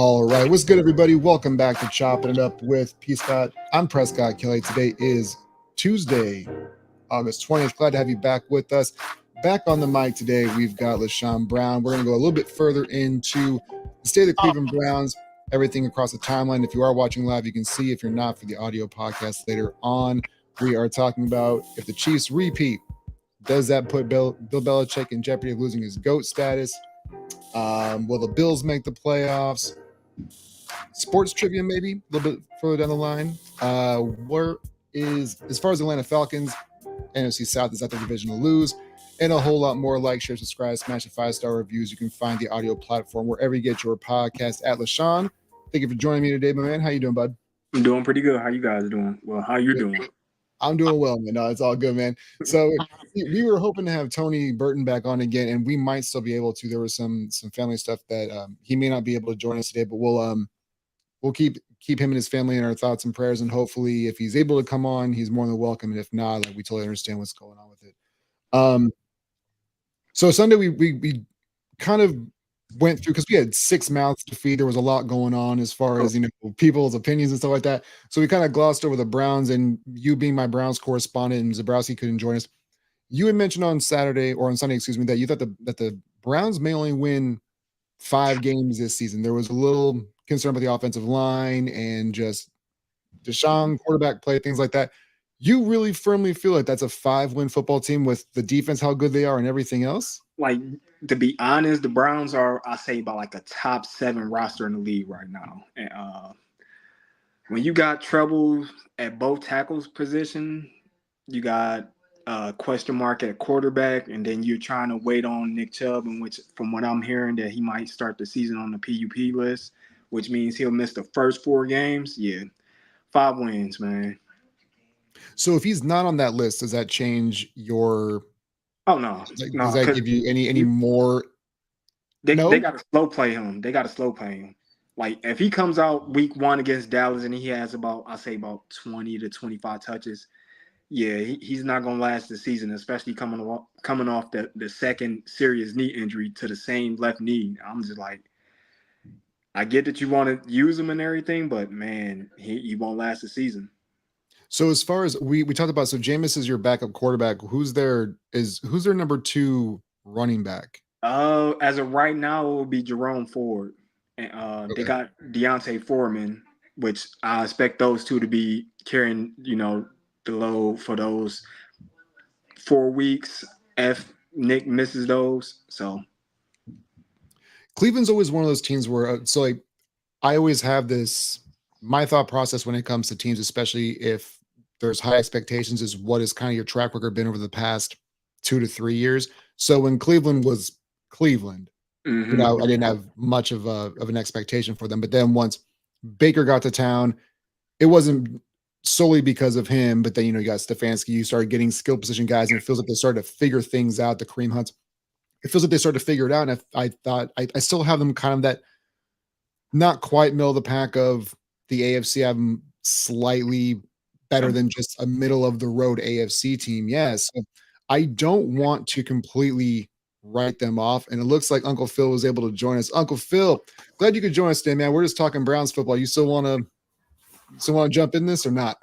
All right, what's good, everybody? Welcome back to Chopping It Up with P. Scott. I'm Prescott Kelly. Today is Tuesday, August 20th. Glad to have you back with us. Back on the mic today, we've got LaShawn Brown. We're going to go a little bit further into the state of the Cleveland Browns, everything across the timeline. If you are watching live, you can see. If you're not, for the audio podcast later on, we are talking about if the Chiefs repeat, does that put Bill Belichick in jeopardy of losing his GOAT status? Will the Bills make the playoffs? Sports trivia, maybe a little bit further down the line. Where is, as far as Atlanta Falcons, NFC South is at the division to lose, and a whole lot more. Like, share, subscribe, smash the 5-star reviews. You can find the audio platform wherever you get your podcast at LaShawn. Thank you for joining me today, my man. How you doing, bud? I'm doing pretty good. How you guys doing? Well, how you doing? I'm doing well, man. No, it's all good, man. So we were hoping to have Tony Burton back on again, and we might still be able to. There was some family stuff that he may not be able to join us today, but we'll keep him and his family in our thoughts and prayers, and hopefully, if he's able to come on, he's more than welcome. And if not, like, we totally understand what's going on with it. So Sunday we kind of went through, because we had six mouths to feed. There was a lot going on as far as, people's opinions and stuff like that. So we kind of glossed over the Browns, and you being my Browns correspondent, and Zabrowski couldn't join us. You had mentioned on Sunday, excuse me, that you thought that the Browns may only win 5 games this season. There was a little concern about the offensive line and just Deshaun quarterback play, things like that. You really firmly feel like that's a 5-win football team with the defense, how good they are, and everything else? Like, to be honest, the Browns are, I say, about like a top 7 roster in the league right now. And when you got trouble at both tackles position, you got a question mark at quarterback, and then you're trying to wait on Nick Chubb, in which, from what I'm hearing, that he might start the season on the PUP list, which means he'll miss the first 4 games. Yeah, 5 wins, man. So if he's not on that list, does that change your? Oh no, Does that give you any more? They got to slow play him. Like, if he comes out week 1 against Dallas and he has about 20 to 25 touches, yeah, he's not gonna last the season, especially coming off the second serious knee injury to the same left knee. I'm just like, I get that you want to use him and everything, but man, he won't last the season. So as far as we talked about, so Jameis is your backup quarterback. Who's their number 2 running back? As of right now, it will be Jerome Ford. And Okay. They got Deontay Foreman, which I expect those two to be carrying, the load for those 4 weeks. If Nick misses those, so Cleveland's always one of those teams where I always have this, my thought process when it comes to teams, especially if there's high expectations, is what is kind of your track record been over the past 2 to 3 years. So when Cleveland was Cleveland, I didn't have much of an expectation for them. But then once Baker got to town, it wasn't solely because of him, but then, you got Stefanski, you started getting skill position guys, and it feels like they started to figure things out. The Kareem Hunts, it feels like they started to figure it out. And I thought I still have them kind of that not quite middle of the pack of the AFC. I have them slightly better than just a middle of the road AFC team. Yes. I don't want to completely write them off. And it looks like Uncle Phil was able to join us. Uncle Phil, glad you could join us today, man. We're just talking Browns football. You still want to jump in this or not?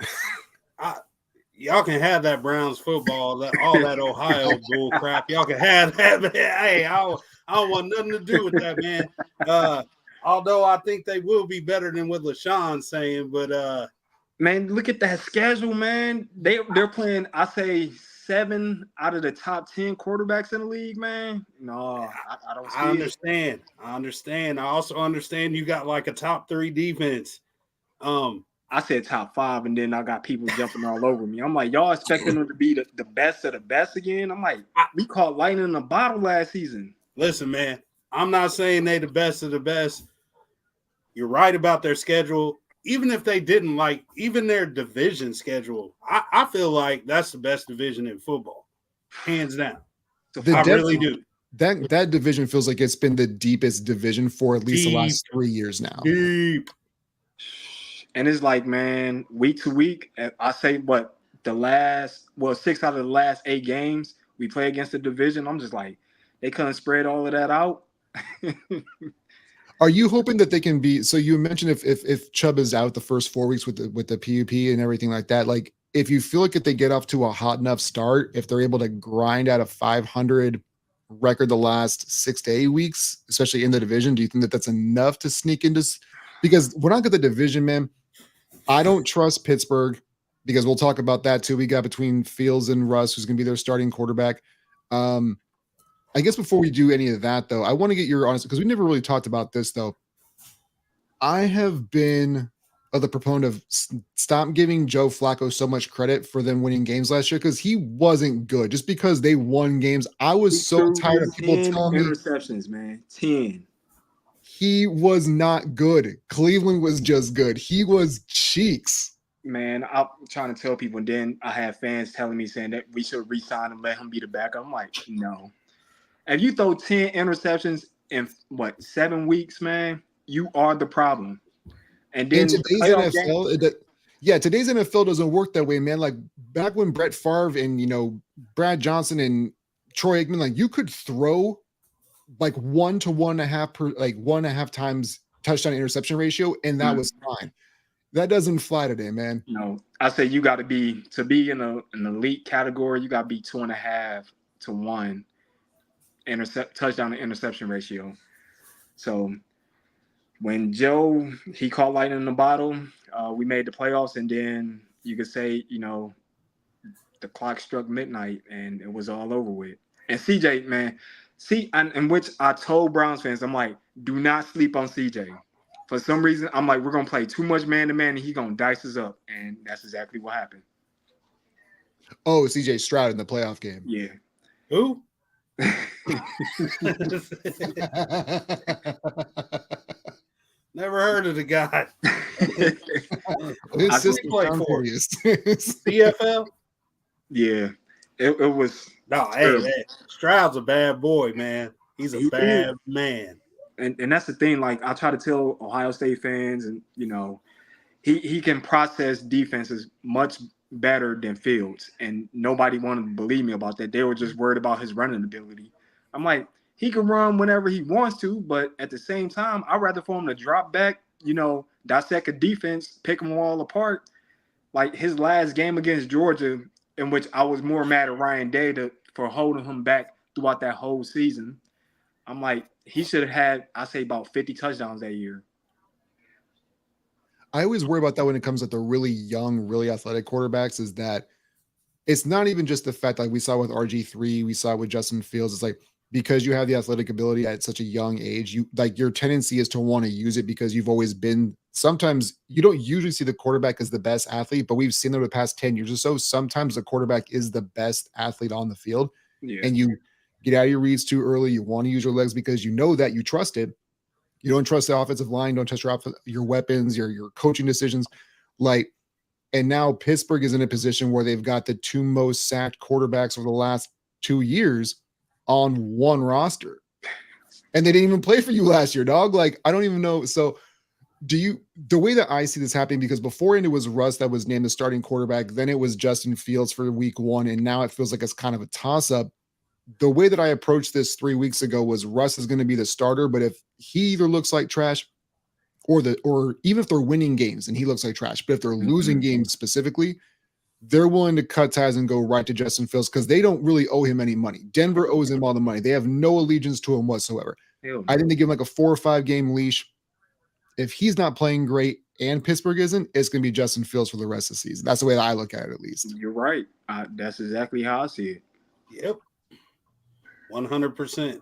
Y'all can have that Browns football, all that Ohio bull crap. Y'all can have that, man. Hey, I don't want nothing to do with that, man. Although I think they will be better than what LaShawn's saying, but man, look at that schedule, man. They're playing, I say, 7 out of the top 10 quarterbacks in the league, man. No, I don't see it. I understand. I also understand you got like a top 3 defense. I said top 5, and then I got people jumping all over me. I'm like, y'all expecting them to be the best of the best again? I'm like, we caught lightning in a bottle last season. Listen, man, I'm not saying they the best of the best. You're right about their schedule. Even if they didn't, even their division schedule, I feel like that's the best division in football, hands down. I really do. That division feels like it's been the deepest division for at least the last 3 years now. Deep. And it's like, man, week to week, I say 6 out of the last 8 games we play against the division. I'm just like, they couldn't spread all of that out. Are you hoping that they can be? So you mentioned if Chubb is out the first 4 weeks with the PUP and everything like that, like if you feel like if they get off to a hot enough start, if they're able to grind out a 500 record the last 6 to 8 weeks, especially in the division, do you think that that's enough to sneak into? Because when I get the division, man, I don't trust Pittsburgh because we'll talk about that too. We got between Fields and Russ, who's going to be their starting quarterback. I guess before we do any of that, though, I want to get your honest because we never really talked about this, though. I have been the proponent of stop giving Joe Flacco so much credit for them winning games last year because he wasn't good. Just because they won games, I was so tired of people 10 telling me interceptions, man. 10. he was not good. Cleveland was just good. He was cheeks. Man, I'm trying to tell people, and then I have fans telling me saying that we should re-sign and let him be the backup. I'm like, no. If you throw 10 interceptions in 7 weeks, man, you are the problem. And then in today's NFL, today's NFL doesn't work that way, man. Like back when Brett Favre and Brad Johnson and Troy Aikman, like you could throw like 1 to 1.5 per 1.5 times touchdown interception ratio, and that was fine. That doesn't fly today, man. No, I say you got to be in an elite category. You got to be 2.5 to 1 touchdown to interception ratio. So when Joe he caught lightning in the bottle, we made the playoffs, and then you could say the clock struck midnight and it was all over with. And CJ, man, in which I told Browns fans, I'm like, do not sleep on CJ. For some reason, I'm like, we're gonna play too much man to man, and he's gonna dice us up, and that's exactly what happened. Oh, CJ Stroud in the playoff game. Yeah. Who? Never heard of the guy. His sister played Tom for Curious. CFL? Yeah. It was No, hey, Stroud's a bad boy, man. He's a bad man. And that's the thing. Like I try to tell Ohio State fans, and he can process defenses much better than Fields, and nobody wanted to believe me about that. They were just worried about his running ability. I'm like, he can run whenever he wants to, but at the same time, I'd rather for him to drop back, dissect a defense, pick them all apart. Like his last game against Georgia, in which I was more mad at Ryan Day for holding him back throughout that whole season. I'm like, he should have had, I say, about 50 touchdowns that year. I always worry about that when it comes to the really young, really athletic quarterbacks is that it's not even just the fact like we saw with RG3, we saw with Justin Fields. It's like because you have the athletic ability at such a young age, your tendency is to want to use it because you've always been. Sometimes you don't usually see the quarterback as the best athlete, but we've seen over the past 10 years or so. Sometimes the quarterback is the best athlete on the field, and you get out of your reads too early. You want to use your legs because you know that you trust it. You don't trust the offensive line. Don't trust your weapons, your coaching decisions. And now Pittsburgh is in a position where they've got the 2 most sacked quarterbacks over the last 2 years on one roster. And they didn't even play for you last year, dog. Like, I don't even know. So the way that I see this happening, because beforehand it was Russ that was named the starting quarterback, then it was Justin Fields for week 1, and now it feels like it's kind of a toss-up. The way that I approached this 3 weeks ago was Russ is going to be the starter, but if he either looks like trash or even if they're winning games and he looks like trash, but if they're losing games specifically, they're willing to cut ties and go right to Justin Fields because they don't really owe him any money. Denver owes him all the money. They have no allegiance to him whatsoever. I think they give him like a 4 or 5 game leash. If he's not playing great and Pittsburgh isn't, it's going to be Justin Fields for the rest of the season. That's the way that I look at it, at least. You're right. That's exactly how I see it. Yep. 100%.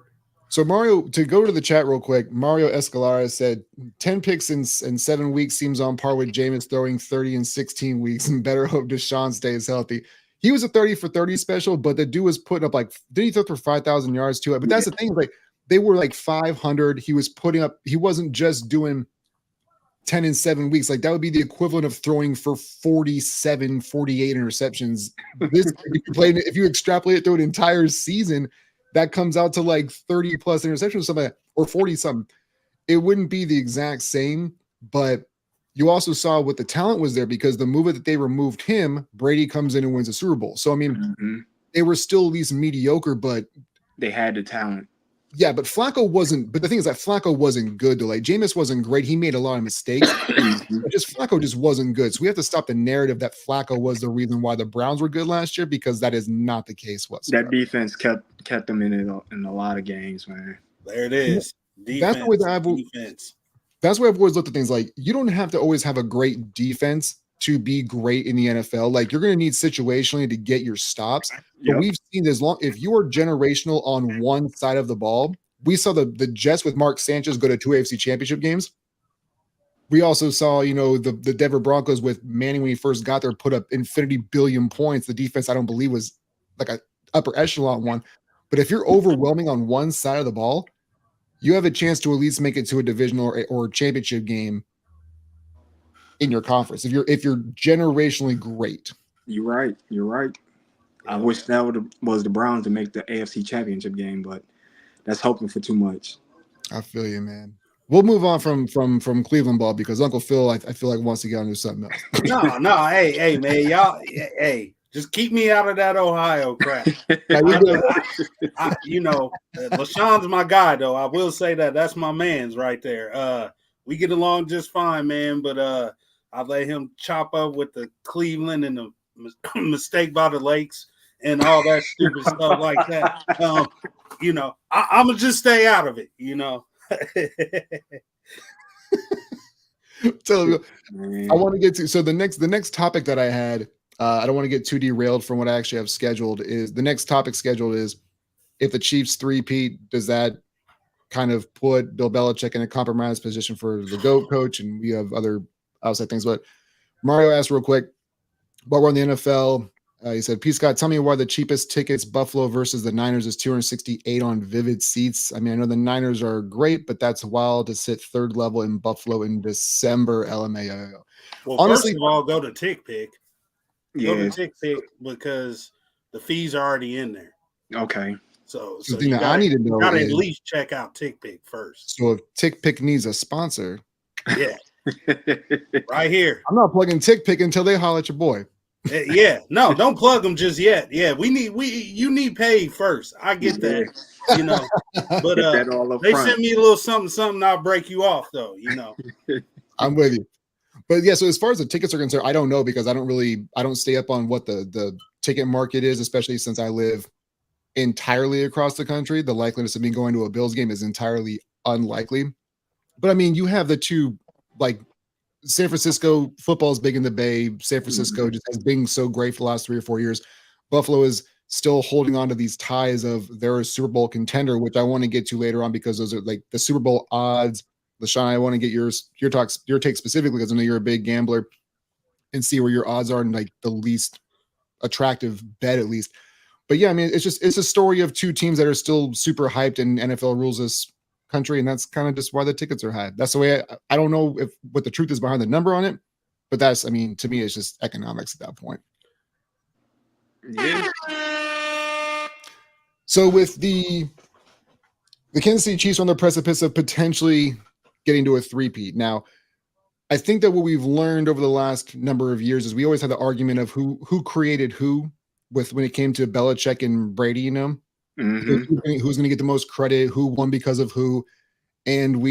So Mario, to go to the chat real quick, Mario Escalara said 10 picks in 7 weeks seems on par with Jameis throwing 30 in 16 weeks, and better hope Deshaun stays healthy. He was a 30 for 30 special, but the dude was putting up did he throw for 5,000 yards too? But that's the thing, they were 500. He was putting up, he wasn't just doing 10 in 7 weeks. That would be the equivalent of throwing for 47, 48 interceptions. If you extrapolate it through an entire season, that comes out to 30 plus interceptions or something, or 40 something. It wouldn't be the exact same, but you also saw what the talent was there because the moment that they removed him, Brady comes in and wins a Super Bowl. So, I mean, they were still at least mediocre, but they had the talent. Yeah, but Flacco wasn't. But the thing is that Flacco wasn't good. Though. Like Jameis wasn't great. He made a lot of mistakes. But just Flacco just wasn't good. So we have to stop the narrative that Flacco was the reason why the Browns were good last year, because that is not the case whatsoever. That defense kept them in a lot of games, man. There it is. Defense. That's the way that defense. That's why I've always looked at things like you don't have to always have a great defense to be great in the NFL. Like you're going to need situationally to get your stops. But we've seen this long. If you are generational on one side of the ball, we saw the Jets with Mark Sanchez go to 2 AFC championship games. We also saw, the Denver Broncos with Manning when he first got there put up infinity billion points. The defense, I don't believe, was like a upper echelon one. But if you're overwhelming on one side of the ball, you have a chance to at least make it to a divisional or championship game in your conference. If you're generationally great. You're right. I wish that was the Browns to make the AFC championship game, but that's hoping for too much. I feel you, man. We'll move on from Cleveland ball because Uncle Phil, I feel like wants to get on to something else. No, hey, man, y'all, hey, just keep me out of that Ohio crap. LaShawn's my guy, though. I will say that's my man's right there. We get along just fine, man, but I let him chop up with the Cleveland and the mistake by the Lakes and all that stupid stuff like that. I'm gonna just stay out of it, So I want to get to the next topic that I had. I don't want to get too derailed from what I actually have scheduled. Is the next topic scheduled is if the Chiefs three-peat, does that kind of put Bill Belichick in a compromised position for the GOAT coach? And we have other outside things. But Mario asked real quick, while we're on the NFL, he said, P. Scott, tell me why the cheapest tickets, Buffalo versus the Niners, is $268 on Vivid Seats. I mean, I know the Niners are great, but that's wild to sit third level in Buffalo in December, LMAO. Well, honestly, first of all, go to TickPick. Yeah. Go to TickPick because the fees are already in there. Okay. So the thing that I need to know gotta is, at least check out TickPick first. So if TickPick needs a sponsor, yeah, right here. I'm not plugging TickPick until they holler at your boy. Yeah, no, don't plug them just yet. Yeah, you need paid first. I get that, but they sent me a little something. I'll break you off though. I'm with you. But yeah, so as far as the tickets are concerned, I don't know because I don't stay up on what the ticket market is, especially since I live entirely across the country. The likeliness of me going to a Bills game is entirely unlikely. But I mean, you have the two, like San Francisco football is big in the Bay. San Francisco just has been so great for the last 3 or 4 years. Buffalo is still holding on to these ties of they're a Super Bowl contender, which I want to get to later on because those are like the Super Bowl odds. LaShawn, I want to get your take specifically because I know you're a big gambler and see where your odds are and like the least attractive bet at least. But yeah, I mean, it's a story of two teams that are still super hyped and NFL rules this country, and that's kind of just why the tickets are high. That's the way I don't know what the truth is behind the number on it, but to me, it's just economics at that point. Yeah. So with the Kansas City Chiefs on the precipice of potentially getting to a three-peat. Now, I think that what we've learned over the last number of years is we always had the argument of who created who when it came to Belichick and Brady, Mm-hmm. who's going to get the most credit, who won because of who. And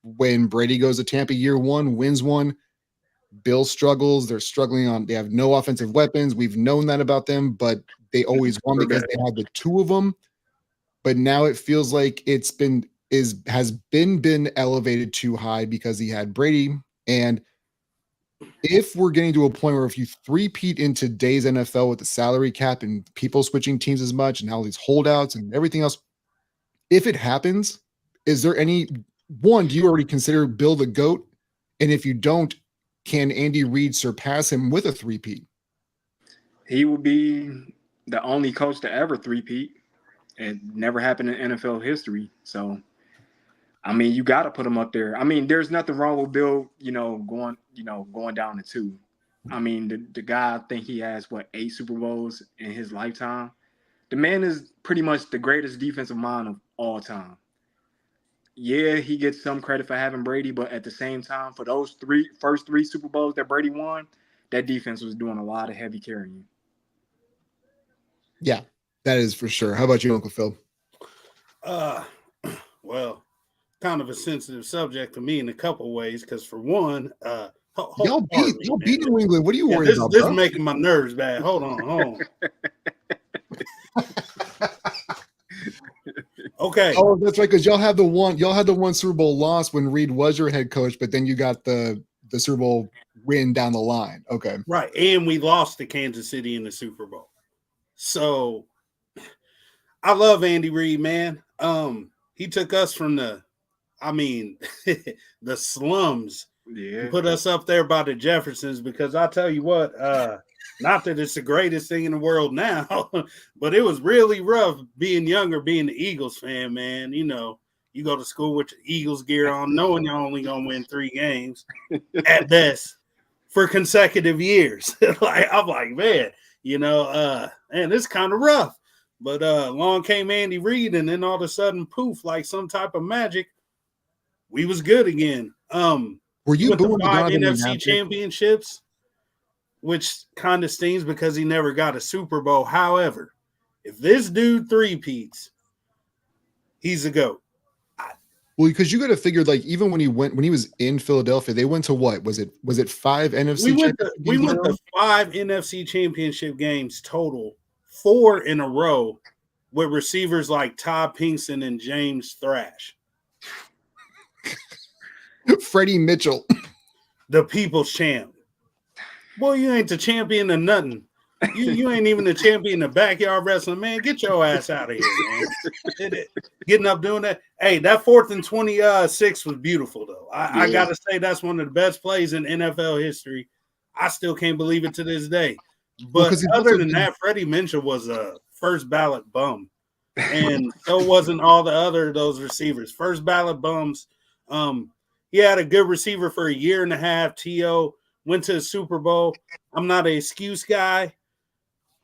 when Brady goes to Tampa year one, wins one, Bill struggles. They're struggling they have no offensive weapons. We've known that about them, but they always won because they had the two of them. But now it feels like has been elevated too high because he had Brady. And if we're getting to a point where if you three-peat in today's NFL with the salary cap and people switching teams as much and all these holdouts and everything else, if it happens, is there do you already consider Bill the GOAT? And if you don't, can Andy Reid surpass him with a three-peat? He will be the only coach to ever three-peat. It never happened in NFL history. So, I mean, you got to put him up there. I mean, there's nothing wrong with Bill, going down to 2. I mean, the guy, I think he has 8 Super Bowls in his lifetime. The man is pretty much the greatest defensive mind of all time. Yeah, he gets some credit for having Brady, but at the same time, for those first three Super Bowls that Brady won, that defense was doing a lot of heavy carrying. Yeah, that is for sure. How about you, Uncle Phil? Well, kind of a sensitive subject to me in a couple ways, because for one, Y'all beat New England. What are you worried this, about? This bro? is making my nerves bad. Hold on. Okay. Oh, that's right. Because y'all had the one Super Bowl loss when Reed was your head coach, but then you got the Super Bowl win down the line. Okay. Right. And we lost to Kansas City in the Super Bowl. So I love Andy Reid, man. He took us from the slums. Yeah. And put us up there by the Jeffersons, because I'll tell you what, not that it's the greatest thing in the world now, but it was really rough being younger, being the Eagles fan, man. You know, you go to school with your Eagles gear on, knowing you're only going to win 3 games at best for consecutive years. I'm like, man, you know, man, it's kind of rough. But along came Andy Reid, and then all of a sudden, poof, like some type of magic, we was good again. Were you with the booing 5 Donovan NFC McNabb? championships, which kind of stings because he never got a Super Bowl. However, if this dude three-peats, he's a GOAT. Well, because you got to figure, like, even when he was in Philadelphia, they went to what? Was it 5 NFC? We went to 5 NFC championship games total, 4 in a row, with receivers like Todd Pinkston and James Thrash. Freddie Mitchell, the people's champ. Boy, you ain't the champion of nothing. You ain't even the champion of backyard wrestling, man. Get your ass out of here, man. Getting up doing that. Hey, that 4th and 26 was beautiful, though. I got to say that's one of the best plays in NFL history. I still can't believe it to this day. But other than that, Freddie Mitchell was a first ballot bum. And so wasn't all the other those receivers. First ballot bums. He had a good receiver for a year and a half. T.O. went to the Super Bowl. I'm not an excuse guy.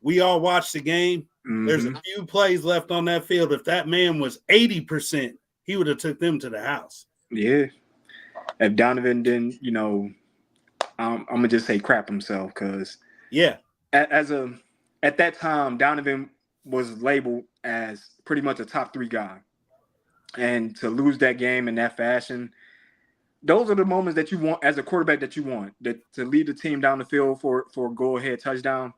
We all watched the game. Mm-hmm. There's a few plays left on that field. If that man was 80%, he would have took them to the house. Yeah. If Donovan didn't, you know, I'm going to just say crap himself, because at that time, Donovan was labeled as pretty much a top 3 guy. And to lose that game in that fashion, those are the moments that you want as a quarterback, that you want to lead the team down the field for a go-ahead touchdown.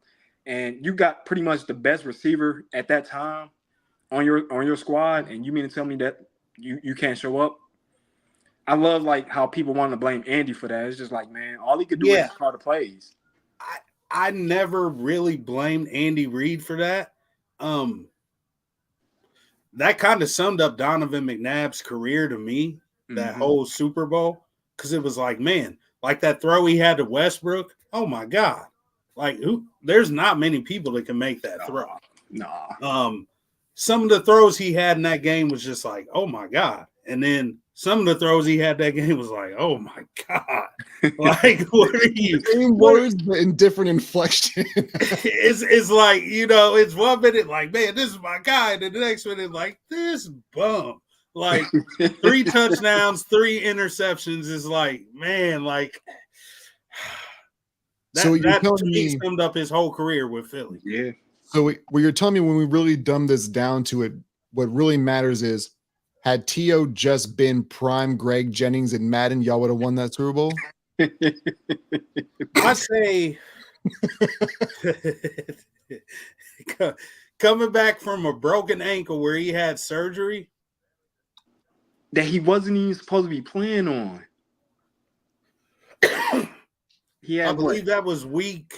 And you got pretty much the best receiver at that time on your squad, and you mean to tell me that you can't show up? I love like how people want to blame Andy for that. It's just like, man, all he could do is call the plays. I never really blamed Andy Reid for that. That kind of summed up Donovan McNabb's career to me, that whole Super Bowl, because it was like, man, like that throw he had to Westbrook. Oh my God. Like, there's not many people that can make that throw. Nah. Some of the throws he had in that game was just like, oh my God. And then some of the throws he had that game was like, oh my God. Like, what are you? Same words, but in different inflection. It's like, you know, it's 1 minute like, man, this is my guy. And then the next minute, like, this bum. Like 3 touchdowns, 3 interceptions is like, man, like that summed up his whole career with Philly. Yeah. So what you're telling me, when we really dumb this down to it, what really matters is, had T.O. just been prime Greg Jennings and Madden, y'all would have won that Super Bowl? I say coming back from a broken ankle where he had surgery that he wasn't even supposed to be playing on. I believe that was week.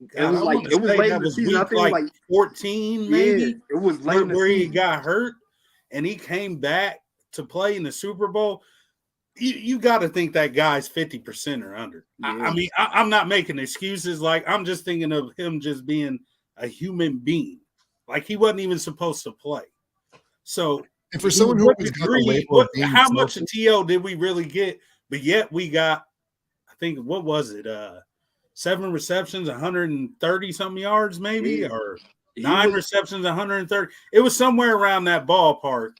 It was late in the season. I think like 14, maybe. Yeah, it was late where he got hurt, and he came back to play in the Super Bowl. You got to think that guy's 50% or under. Yeah. I mean, I'm not making excuses. Like, I'm just thinking of him just being a human being. Like, he wasn't even supposed to play. So, and for someone who has got the label of being how much of T.O. did we really get? But yet we got, I think, what was it? 7 receptions, 130 something yards, maybe, or 9 receptions, 130. It was somewhere around that ballpark.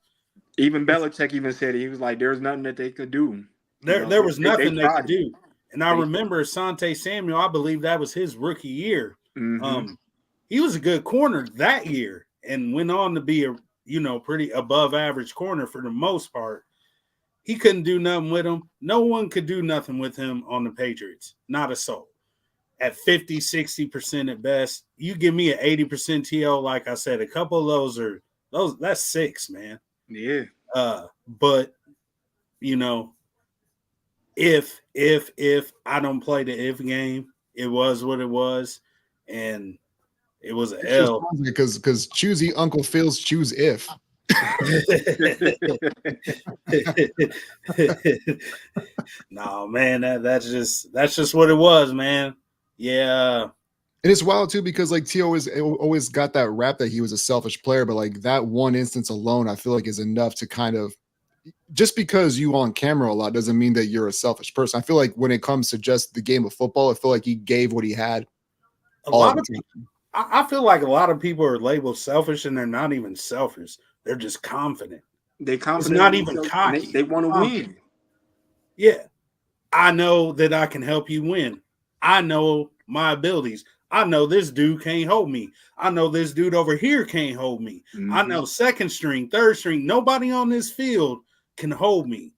Even Belichick even said he was like, "There's nothing that they could do." There was nothing they could do. And I remember Asante Samuel. I believe that was his rookie year. Mm-hmm. He was a good corner that year and went on to be pretty above average corner for the most part. He couldn't do nothing with him. No one could do nothing with him on the Patriots. Not a soul. At 50, 60% at best. You give me an 80% TL, like I said, a couple of those that's 6, man. Yeah. But if I don't play the if game, it was what it was, and it was an L. Because choosy Uncle Phil's choose if. No, man, that's just what it was, man. Yeah. And it's wild too, because like T always got that rap that he was a selfish player, but like that one instance alone, I feel like is enough to kind of, just because you on camera a lot doesn't mean that you're a selfish person. I feel like when it comes to just the game of football, I feel like he gave what he had. I feel like a lot of people are labeled selfish, and they're not even selfish. They're just confident. They're confident. It's not even cocky. They want to win. Yeah. I know that I can help you win. I know my abilities. I know this dude can't hold me. I know this dude over here can't hold me. Mm-hmm. I know second string, third string, nobody on this field can hold me.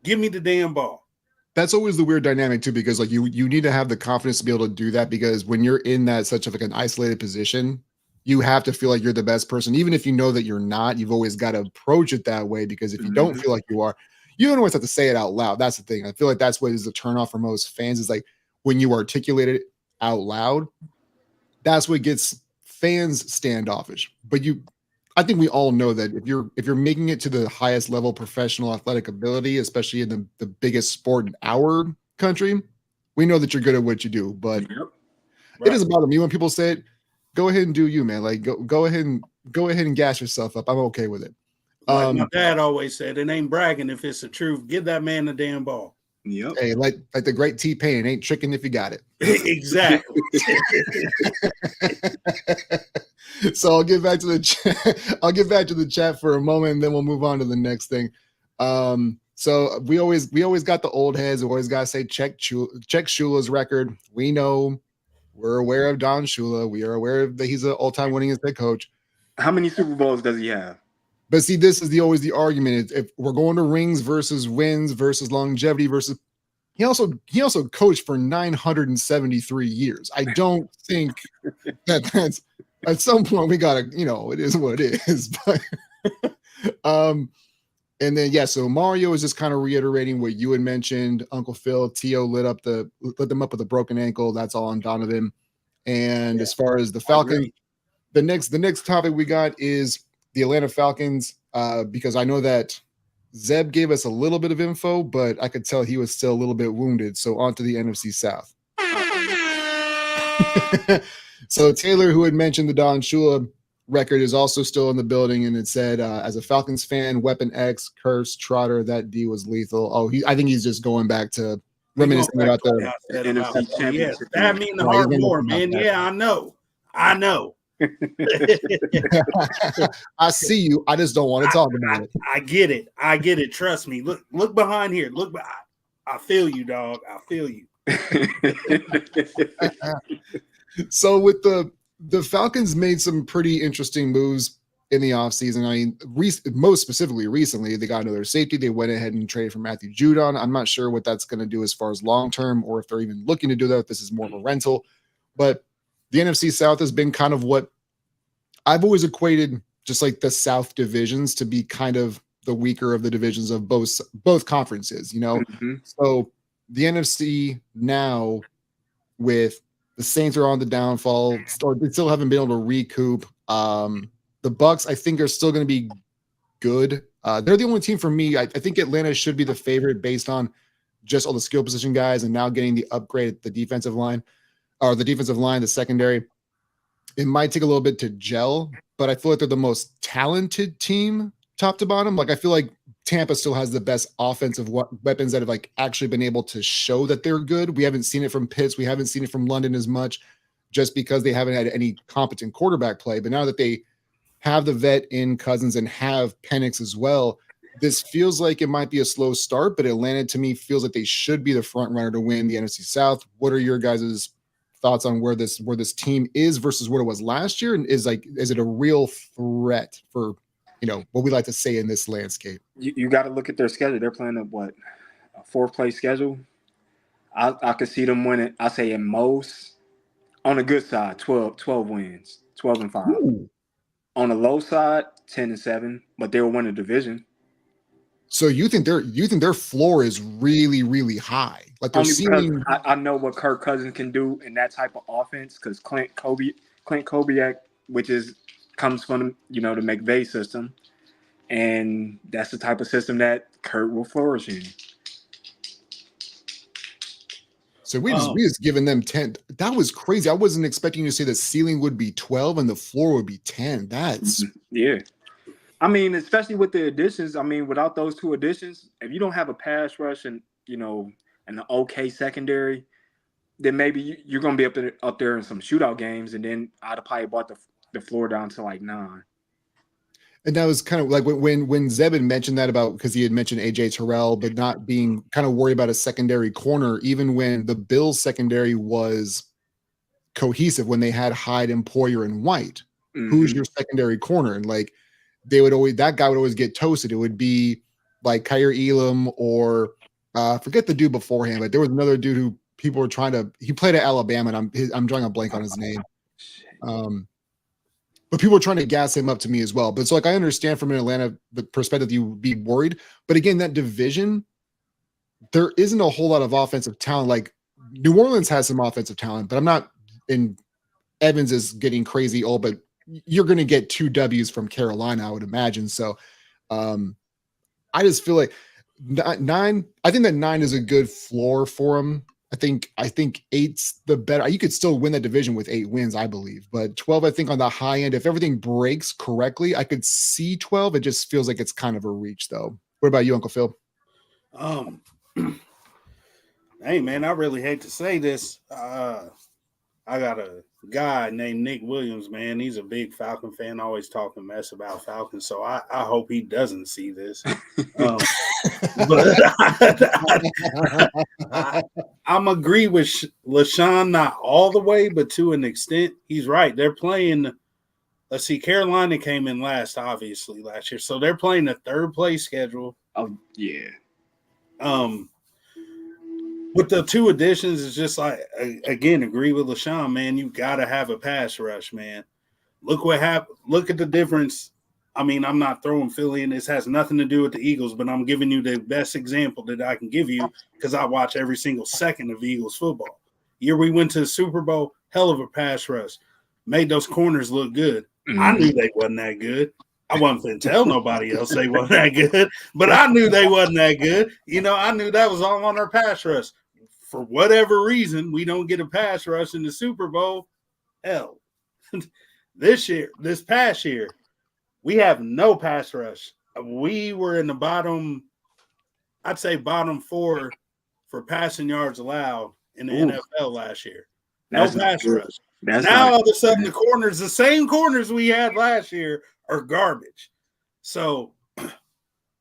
Give me the damn ball. That's always the weird dynamic too, because like you need to have the confidence to be able to do that, because when you're in that such of like an isolated position, you have to feel like you're the best person. Even if you know that you're not, you've always got to approach it that way, because if you don't feel like you are, you don't always have to say it out loud. That's the thing. I feel like that's what is the turnoff for most fans, is like when you articulate it out loud, that's what gets fans standoffish. But I think we all know that if you're making it to the highest level professional athletic ability, especially in the biggest sport in our country, we know that you're good at what you do. But it doesn't bother me when people say it. Go ahead and do you, man. Like go ahead and gas yourself up. I'm okay with it. Like my dad always said, it ain't bragging if it's the truth. Give that man the damn ball. Yep. Hey, like the great T-Pain, ain't tricking if you got it. Exactly. So I'll get back to the chat for a moment, and then we'll move on to the next thing. So we always got the old heads. We always gotta say check Shula's record. We're aware of Don Shula. We are aware that he's an all-time winningest head coach. How many Super Bowls does he have? But see, this is always the argument. If we're going to rings versus wins versus longevity versus, he also coached for 973 years. I don't think that's at some point we gotta, it is what it is. But and then so Mario is just kind of reiterating what you had mentioned. Uncle Phil, T.O. lit them up with a broken ankle. That's all on Donovan. And as far as the Falcons, the next topic we got is the Atlanta Falcons, because I know that Zeb gave us a little bit of info, but I could tell he was still a little bit wounded. So on to the NFC South. So Taylor, who had mentioned the Don Shula record, is also still in the building, and it said, as a Falcons fan, Weapon X, Curse, Trotter, that D was lethal. Oh, I think he's just going back to reminiscing about the NFC Championship. Yeah, that mean the hard war, man. Yeah, I know. I see you. I just don't want to talk about it. I get it. Trust me. Look behind here. I feel you, dog. I feel you. So with the Falcons made some pretty interesting moves in the offseason. I mean, most specifically recently, they got another safety. They went ahead and traded for Matthew Judon. I'm not sure what that's going to do as far as long-term, or if they're even looking to do that, if this is more of a rental. But the NFC South has been kind of what I've always equated, just like the South divisions, to be kind of the weaker of the divisions of both conferences, So the NFC now, with the Saints are on the downfall, or they still haven't been able to recoup. The Bucks, I think, are still going to be good. They're the only team for me. I think Atlanta should be the favorite based on just all the skill position guys, and now getting the upgrade at the defensive line, the secondary. It might take a little bit to gel, but I feel like they're the most talented team top to bottom. Like, I feel like Tampa still has the best offensive weapons that have like actually been able to show that they're good. We haven't seen it from Pitts. We haven't seen it from London as much, just because they haven't had any competent quarterback play. But now that they have the vet in Cousins and have Penix as well, this feels like it might be a slow start, but Atlanta, to me, feels like they should be the front runner to win the NFC South. What are your guys' thoughts on where this team is versus what it was last year? And is it a real threat for what we like to say in this landscape. You got to look at their schedule. They're playing a fourth place schedule. I could see them winning. I say at most, on the good side, 12 wins, 12-5. Ooh. On the low side, 10-7, but they'll win a division. So you think their floor is really, really high? Like they're seeing. I know what Kirk Cousins can do in that type of offense because Clint Kubiak, which comes from the McVay system, and that's the type of system that Kurt will flourish in. So we just given them 10. That was crazy. I wasn't expecting you to say the ceiling would be 12 and the floor would be 10. That's yeah. I mean, especially with the additions. I mean, without those two additions, if you don't have a pass rush and an okay secondary, then maybe you're going to be up there in some shootout games, and then I'd have probably brought the floor down to like 9. And that was kind of like when Zeb mentioned that about, because he had mentioned AJ Terrell, but not being kind of worried about a secondary corner, even when the Bills secondary was cohesive, when they had Hyde and Poyer and White. Mm-hmm. Who's your secondary corner? And like that guy would always get toasted. It would be like Kaiir Elam or forget the dude beforehand, but there was another dude who people were he played at Alabama, and I'm drawing a blank on his name. But people are trying to gas him up to me as well. But it's like, I understand from an Atlanta perspective, you would be worried. But again, that division, there isn't a whole lot of offensive talent. Like New Orleans has some offensive talent, but I'm not in Evans is getting crazy old, but you're going to get 2 W's from Carolina, I would imagine. So I just feel like 9, I think that 9 is a good floor for him. I think 8's the better. You could still win that division with 8 wins, I believe. But 12, I think on the high end, if everything breaks correctly, I could see 12. It just feels like it's kind of a reach, though. What about you, Uncle Phil? Hey, man, I really hate to say this. I got a guy named Nick Williams, man. He's a big Falcon fan, always talking mess about Falcons. So I hope he doesn't see this. But I'm agree with LaShawn, not all the way, but to an extent. He's right. They're playing. Let's see, Carolina came in last, obviously, last year. So they're playing a third place schedule. Oh, yeah. With the 2 additions, it's just like, again, agree with LaShawn, man. You got to have a pass rush, man. Look what happened. Look at the difference. I mean, I'm not throwing Philly in. This has nothing to do with the Eagles, but I'm giving you the best example that I can give you because I watch every single second of Eagles football. Year we went to the Super Bowl, hell of a pass rush. Made those corners look good. Mm-hmm. I knew they wasn't that good. I wasn't going to tell nobody else they wasn't that good, but I knew they wasn't that good. I knew that was all on our pass rush. For whatever reason, we don't get a pass rush in the Super Bowl. Hell, this past year, we have no pass rush. We were in the bottom, I'd say bottom 4 for passing yards allowed in the NFL last year. No pass rush. Now all of a sudden the corners, the same corners we had last year, are garbage. So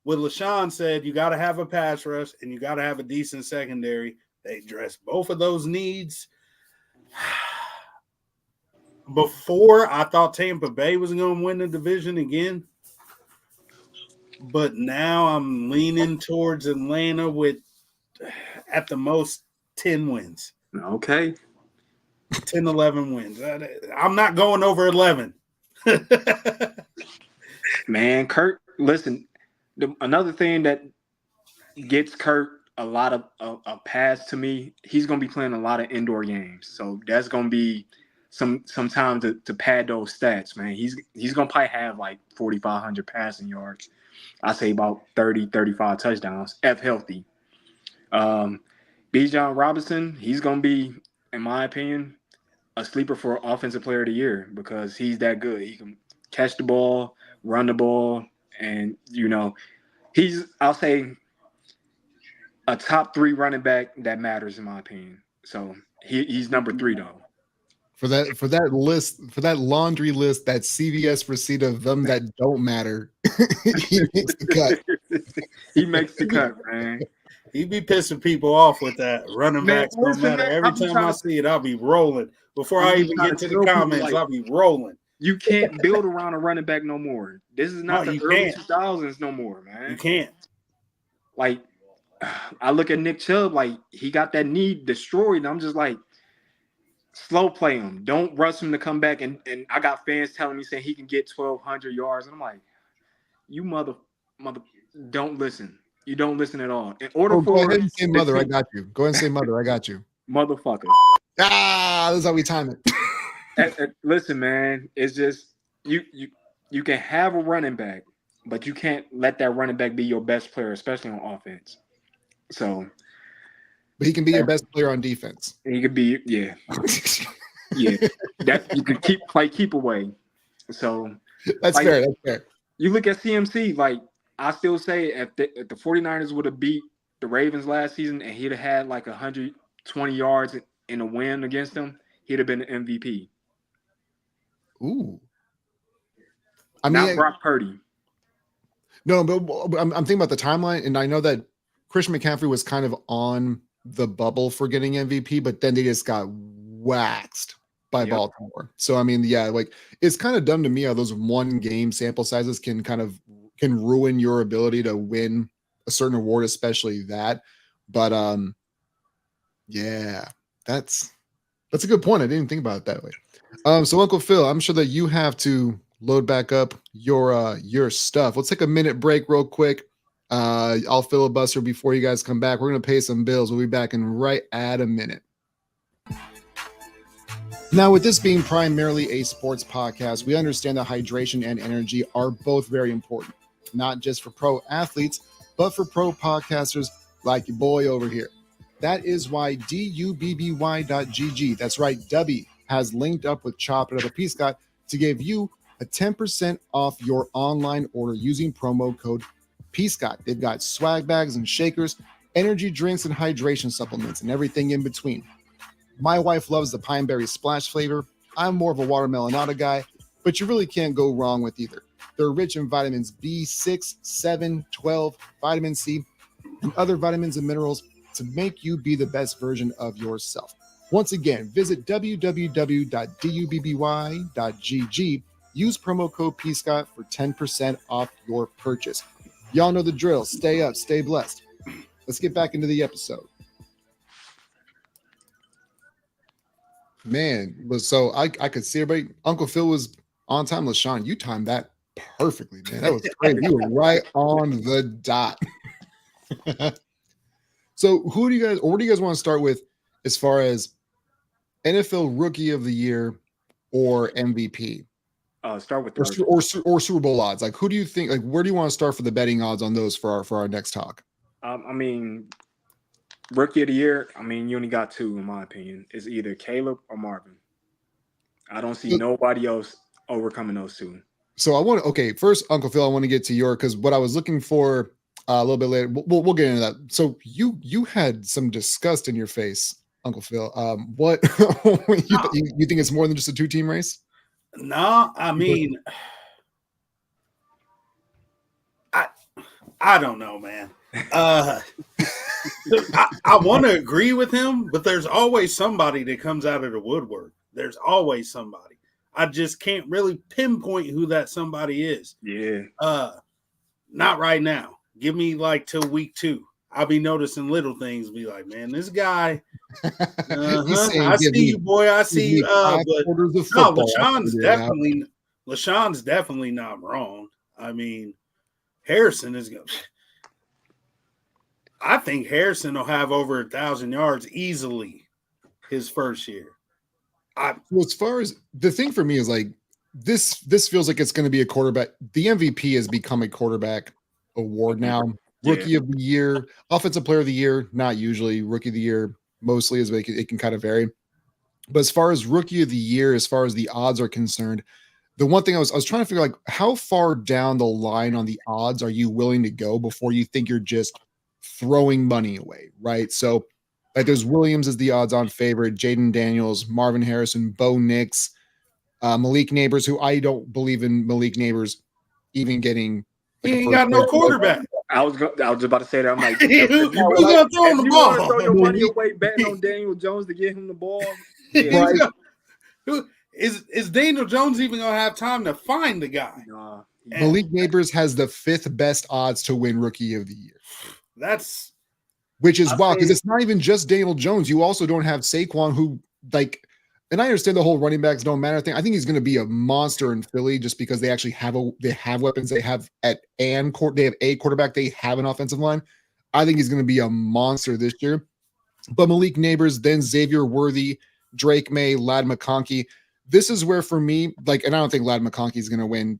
what LaShawn said, you got to have a pass rush and you got to have a decent secondary. They address both of those needs. Before, I thought Tampa Bay was going to win the division again. But now I'm leaning towards Atlanta with, at the most, 10 wins. Okay. 10, 11 wins. I'm not going over 11. Man, Kurt, listen, another thing that gets Kurt a lot of a pass to me, he's going to be playing a lot of indoor games. So that's going to be some time to pad those stats, man. He's going to probably have like 4,500 passing yards. I say about 30, 35 touchdowns, if healthy. Bijan Robinson, he's going to be, in my opinion, a sleeper for Offensive Player of the Year because he's that good. He can catch the ball, run the ball, and, he's, I'll say, a top 3 running back that matters, in my opinion. So he's number 3, though. For that list, for that laundry list, that CVS receipt of them that don't matter, he makes the cut. He makes the cut, man. He be pissing people off with that. Running backs don't matter. Every time I see it, I'll be rolling. Before I even get to the comments, I'll be rolling. You can't build around a running back no more. This is not the early 2000s no more, man. You can't. Like, I look at Nick Chubb, like he got that knee destroyed, and I'm just like, slow play him. Don't rush him to come back. And I got fans telling me saying he can get 1,200 yards, and I'm like, you mother, don't listen. You don't listen at all. In order go for ahead and say mother, I got you. Go ahead and say mother, I got you. Motherfucker. This is how we time it. Listen, man, it's just you can have a running back, but you can't let that running back be your best player, especially on offense. So, but he can be your best player on defense. He could be, yeah. That you could keep away. So that's fair. That's fair. You look at CMC, like I still say if the 49ers would have beat the Ravens last season and he'd have had like 120 yards in a win against them, he'd have been the MVP. Ooh. Not Brock Purdy. No, but I'm thinking about the timeline, and I know that Christian McCaffrey was kind of on the bubble for getting MVP, but then they just got waxed by Baltimore. So I mean, yeah, like it's kind of dumb to me how those one game sample sizes can ruin your ability to win a certain award, especially that. But yeah, that's a good point. I didn't think about it that way. So Uncle Phil, I'm sure that you have to load back up your stuff. Let's take a minute break real quick. I'll filibuster before you guys come back. We're going to pay some bills. We'll be back in right at a minute. Now, with this being primarily a sports podcast, we understand that hydration and energy are both very important, not just for pro athletes, but for pro podcasters like your boy over here. That is why DUBBY.GG, that's right, Dubby, has linked up with Chop It Up a Peascott to give you a 10% off your online order using promo code Peascott. They've got swag bags and shakers, energy drinks and hydration supplements, and everything in between. My wife loves the pine berry splash flavor. I'm more of a watermelonada guy, but you really can't go wrong with either. They're rich in vitamins B6, 7, 12, vitamin C, and other vitamins and minerals to make you be the best version of yourself. Once again, visit www.dubby.gg. Use promo code PSCOT for 10% off your purchase. Y'all know the drill. Stay up, stay blessed. Let's get back into the episode. Man, so I could see everybody. Uncle Phil was on time. LaShawn, you timed that perfectly, man. That was great. You were right on the dot. So where do you guys want to start with as far as NFL Rookie of the Year or MVP? Start with or Super Bowl odds. Like, who do you think? Like, where do you want to start for the betting odds on those for our next talk? I mean, Rookie of the Year. I mean, you only got two, in my opinion. It's either Caleb or Marvin. I don't see nobody else overcoming those two. So first, Uncle Phil, I want to get to because what I was looking for a little bit later. We'll get into that. So you had some disgust in your face, Uncle Phil. What you think it's more than just a 2-team race? No, I mean, I don't know, man. I want to agree with him, but there's always somebody that comes out of the woodwork. There's always somebody. I just can't really pinpoint who that somebody is. Yeah. Not right now. Give me like till week 2. I'll be noticing little things. Be like, man, this guy. I see you, boy. I see you. But no, LaShawn's definitely not wrong. I mean, Harrison is going. I think Harrison will have over 1,000 yards easily his first year. Well, as far as the thing for me is like this feels like it's going to be a quarterback. The MVP has become a quarterback award now. Rookie of the Year, Offensive Player of the Year, not usually. Rookie of the Year mostly is it can kind of vary. But as far as Rookie of the Year, as far as the odds are concerned, the one thing I was trying to figure, like, how far down the line on the odds are you willing to go before you think you're just throwing money away, right? So like there's Williams as the odds-on favorite, Jaden Daniels, Marvin Harrison, Bo Nix, Malik Neighbors, who I don't believe in Malik Neighbors even getting. Like, he ain't got no quarterback. I was just about to say that. I'm like, who's gonna throw him the ball? You want to throw your money away betting on Daniel Jones to get him the ball? Yeah. Is Daniel Jones even gonna have time to find the guy? Nah, Malik Neighbors has the 5th best odds to win Rookie of the Year, That's which is I wild because think- it's not even just Daniel Jones. You also don't have Saquon, who and I understand the whole running backs don't matter thing. I think he's going to be a monster in Philly just because they actually have weapons. They have they have a quarterback. They have an offensive line. I think he's going to be a monster this year. But Malik Neighbors, then Xavier Worthy, Drake May, Ladd McConkey. This is where for me, and I don't think Ladd McConkey is going to win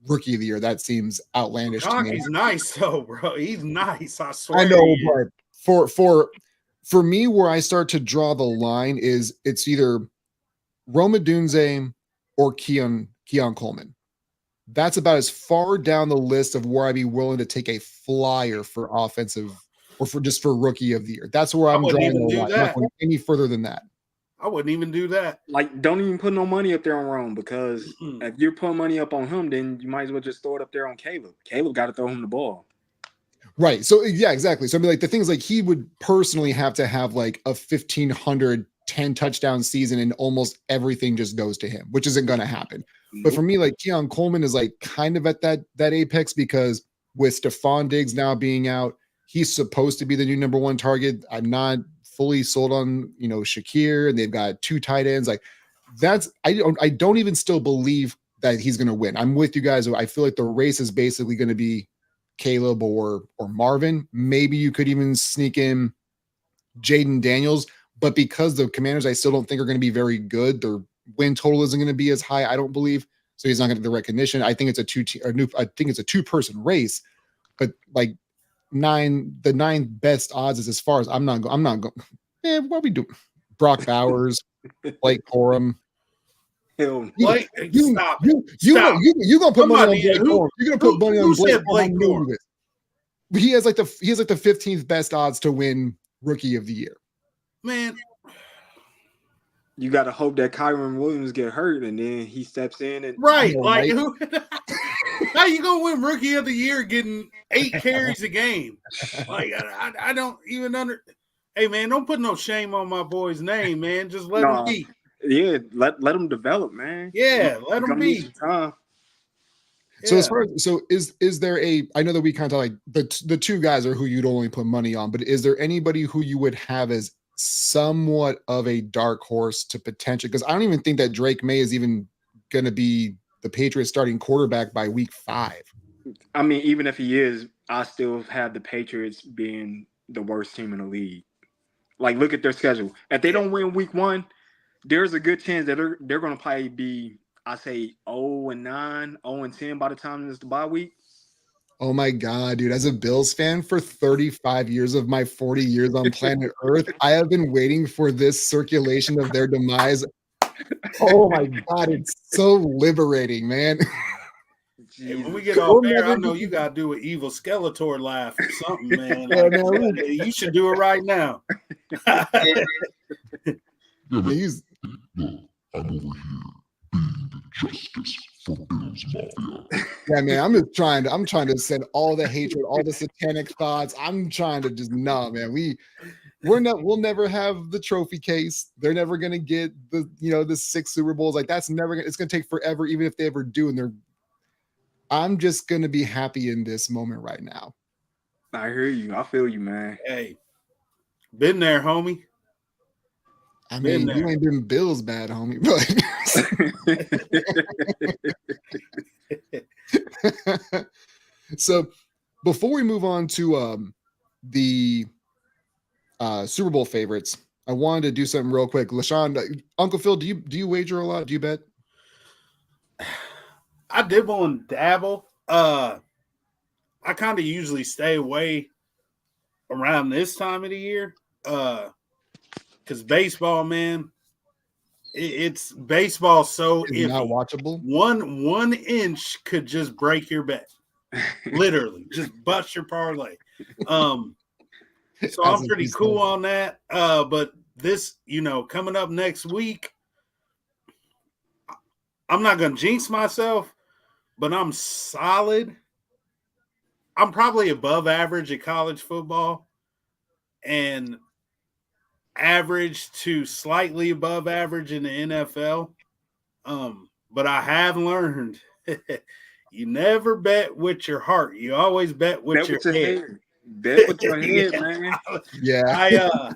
Rookie of the Year. That seems outlandish to me. He's nice though, bro. He's nice. I swear. I know, but for me, where I start to draw the line is it's either Roma Dunze or Keon Coleman. That's about as far down the list of where I'd be willing to take a flyer for offensive or for Rookie of the Year. That's where I'm drawing the line. Not going any further than that. I wouldn't even do that. Like, don't even put no money up there on Rome because if you're putting money up on him, then you might as well just throw it up there on Caleb. Caleb got to throw him the ball. Right. So yeah, exactly. So I mean, the things he would personally have to have a 1,500 10 touchdown season and almost everything just goes to him, which isn't going to happen. But for me, Keon Coleman is kind of at that apex because with Stephon Diggs now being out, he's supposed to be the new number 1 target. I'm not fully sold on, Shakir, and they've got 2 tight ends. I don't even still believe that he's going to win. I'm with you guys. I feel like the race is basically going to be Caleb or Marvin. Maybe you could even sneak in Jaden Daniels, but because the Commanders I still don't think are going to be very good, their win total isn't going to be as high, I don't believe. So he's not going to get the recognition. I think it's a 2-person race, but the 9 best odds is as far as I'm not going. Man, what are we doing? Brock Bowers, Blake Corum. Hell, Blake, stop. You gonna put money on Blake Corum? You're gonna put money on Blake Corum? He has the 15th best odds to win Rookie of the Year. Man, you got to hope that Kyron Williams get hurt and then he steps in and right. How you gonna win Rookie of the Year getting 8 carries a game? I don't even Hey man, don't put no shame on my boy's name, man. Just let him be. Yeah, let him develop, man. Yeah, let him be. So as far as is there I know that we kind of the 2 guys are who you'd only put money on, but is there anybody who you would have as somewhat of a dark horse to potentially, because I don't even think that Drake May is even going to be the Patriots starting quarterback by week 5. I mean, even if he is, I still have the Patriots being the worst team in the league. Look at their schedule. If they don't win week 1, there's a good chance that they're going to probably be, I say, 0-9, 0-10 by the time it's the bye week. Oh my God, dude. As a Bills fan for 35 years of my 40 years on planet Earth, I have been waiting for this circulation of their demise. Oh my God, it's so liberating, man. Hey, when we get off air, I know you got to do an evil Skeletor laugh or something, man. You should do it right now. I'm over here being the justice for Bills Mafia. Yeah, man, I'm trying to send all the hatred, all the satanic thoughts. I'm trying to just man. We'll never have the trophy case. They're never gonna get the 6 Super Bowls. It's gonna take forever, even if they ever do. And I'm just gonna be happy in this moment right now. I hear you. I feel you, man. Hey, been there, homie. I mean, you ain't been Bills bad, homie. But so before we move on to the Super Bowl favorites, I wanted to do something real quick. LaShawn, Uncle Phil, do you wager a lot? Do you bet? I dibble and dabble. I kind of usually stay away around this time of the year. Because baseball, man, it's baseball so it's not watchable. One inch could just break your bet. Literally, just bust your parlay. So I'm pretty cool on that. But this, coming up next week, I'm not gonna jinx myself, but I'm solid. I'm probably above average at college football and average to slightly above average in the NFL. But I have learned you never bet with your heart. You always bet with Bet your with your head. head. Bet with your head, man. Yeah. I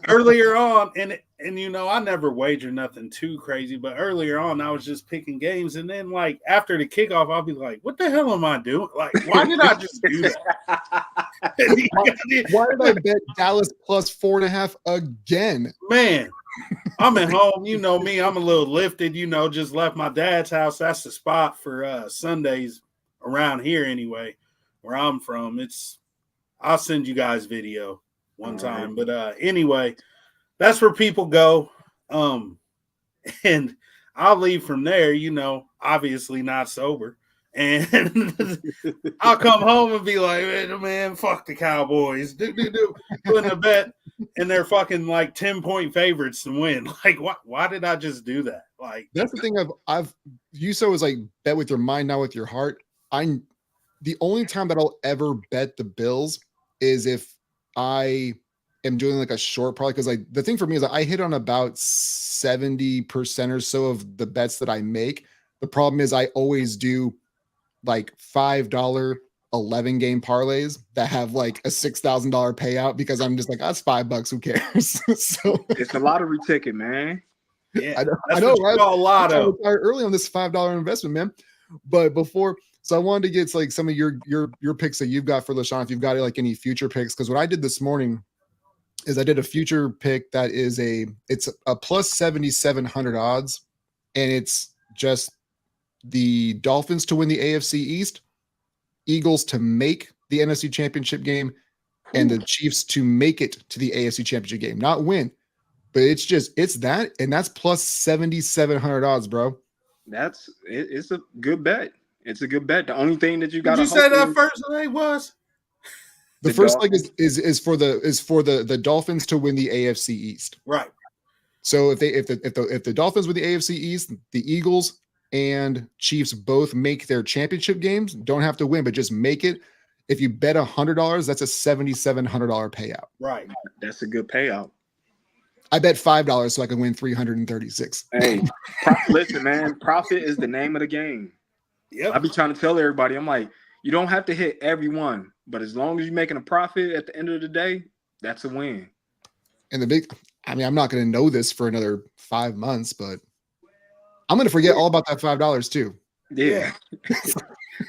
earlier on, and I never wager nothing too crazy, but earlier on I was just picking games, and then like after the kickoff, I'll be like, what the hell am I doing? Like, why did I just do that? Why did I bet Dallas plus 4.5 again? Man, I'm at home. You know me, I'm a little lifted, just left my dad's house. That's the spot for Sundays around here anyway, where I'm from. I'll send you guys video one time. But anyway, that's where people go. And I'll leave from there, obviously not sober. And I'll come home and be like, man, fuck the Cowboys. Putting a bet, and they're fucking like 10-point favorites to win. Like, why did I just do that? Like, that's the thing you said was like bet with your mind, not with your heart. The only time that I'll ever bet the Bills is if I am doing like a short parlay, because like the thing for me is I hit on about 70% or so of the bets that I make. The problem is I always do like $5 11 game parlays that have like a $6,000 payout, because I'm just like, that's $5. Who cares? So it's a lottery ticket, man. Yeah, I know, right? A lot of early on this $5 investment, man. But before, so I wanted to get like some of your picks that you've got for LaShawn, if you've got like any future picks. Because what I did this morning is I did a future pick that is it's a plus 7,700 odds, and it's just the Dolphins to win the AFC East, Eagles to make the NFC Championship game, and the Chiefs to make it to the AFC Championship game. Not win, but it's that, and that's plus 7,700 odds, bro. It's a good bet. It's a good bet. The only thing that you got to you say that first leg was the first leg is for the Dolphins to win the AFC East. Right. So if the Dolphins win the AFC East, the Eagles and Chiefs both make their championship games, don't have to win, but just make it. If you bet $100, that's a $7,700 payout. Right. That's a good payout. I bet $5 so I can win 336. Hey, listen, man, profit is the name of the game. Yep. I be trying to tell everybody, I'm like, you don't have to hit every one, but as long as you're making a profit at the end of the day, that's a win. And I'm not going to know this for another 5 months, but I'm going to forget all about that $5 too. Yeah.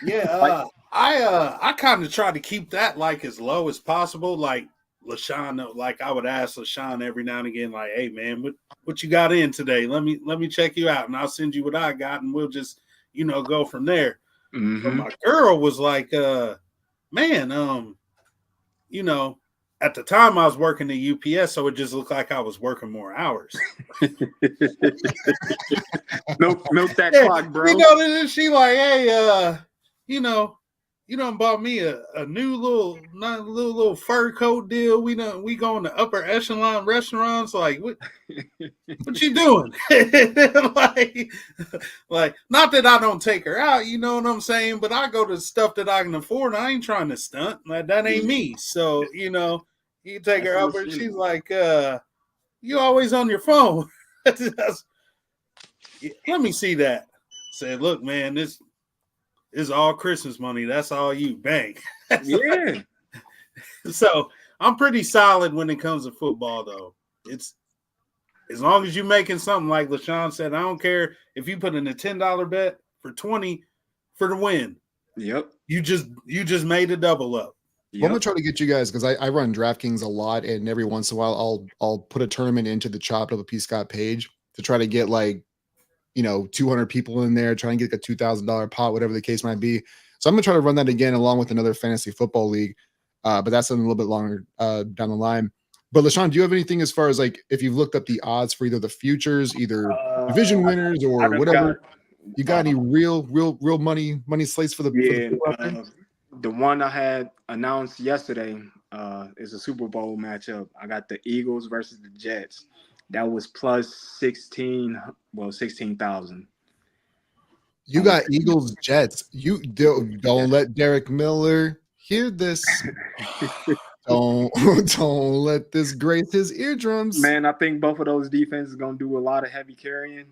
Yeah. I kind of try to keep that like as low as possible. Like LaShawn, like I would ask LaShawn every now and again, like, hey man, what you got in today? Let me check you out, and I'll send you what I got, and we'll just go from there. Mm-hmm. But my girl was like, man, at the time I was working at UPS, so it just looked like I was working more hours. milk that clock, bro. Then she like, hey, you done bought me a new little fur coat deal. We going to upper echelon restaurants. Like, what you doing? like, not that I don't take her out, you know what I'm saying? But I go to stuff that I can afford. I ain't trying to stunt. Like, that ain't me. So, you take her up, and she's like, you always on your phone. Let me see that. Said, look, man, this is all Christmas money. That's all you bank. Yeah. So I'm pretty solid when it comes to football, though. It's as long as you're making something like LaShawn said. I don't care if you put in a $10 bet for 20 for the win. Yep. You just made a double up. Well, I'm gonna try to get you guys, because I run DraftKings a lot, and every once in a while I'll put a tournament into the Chopped Up with P. Scott page to try to get 200 people in there, trying to get a $2,000 pot, whatever the case might be. So I'm gonna try to run that again along with another fantasy football league, but that's something a little bit longer down the line. But LaShawn, do you have anything as far as like if you've looked up the odds for either the futures, either division winners or whatever? You got any real money slates for the? The one I had announced yesterday is a Super Bowl matchup. I got the Eagles versus the Jets. That was plus 16,000. You got Eagles Jets. You don't let Derek Miller hear this. don't let this grace his eardrums. Man, I think both of those defenses are gonna do a lot of heavy carrying.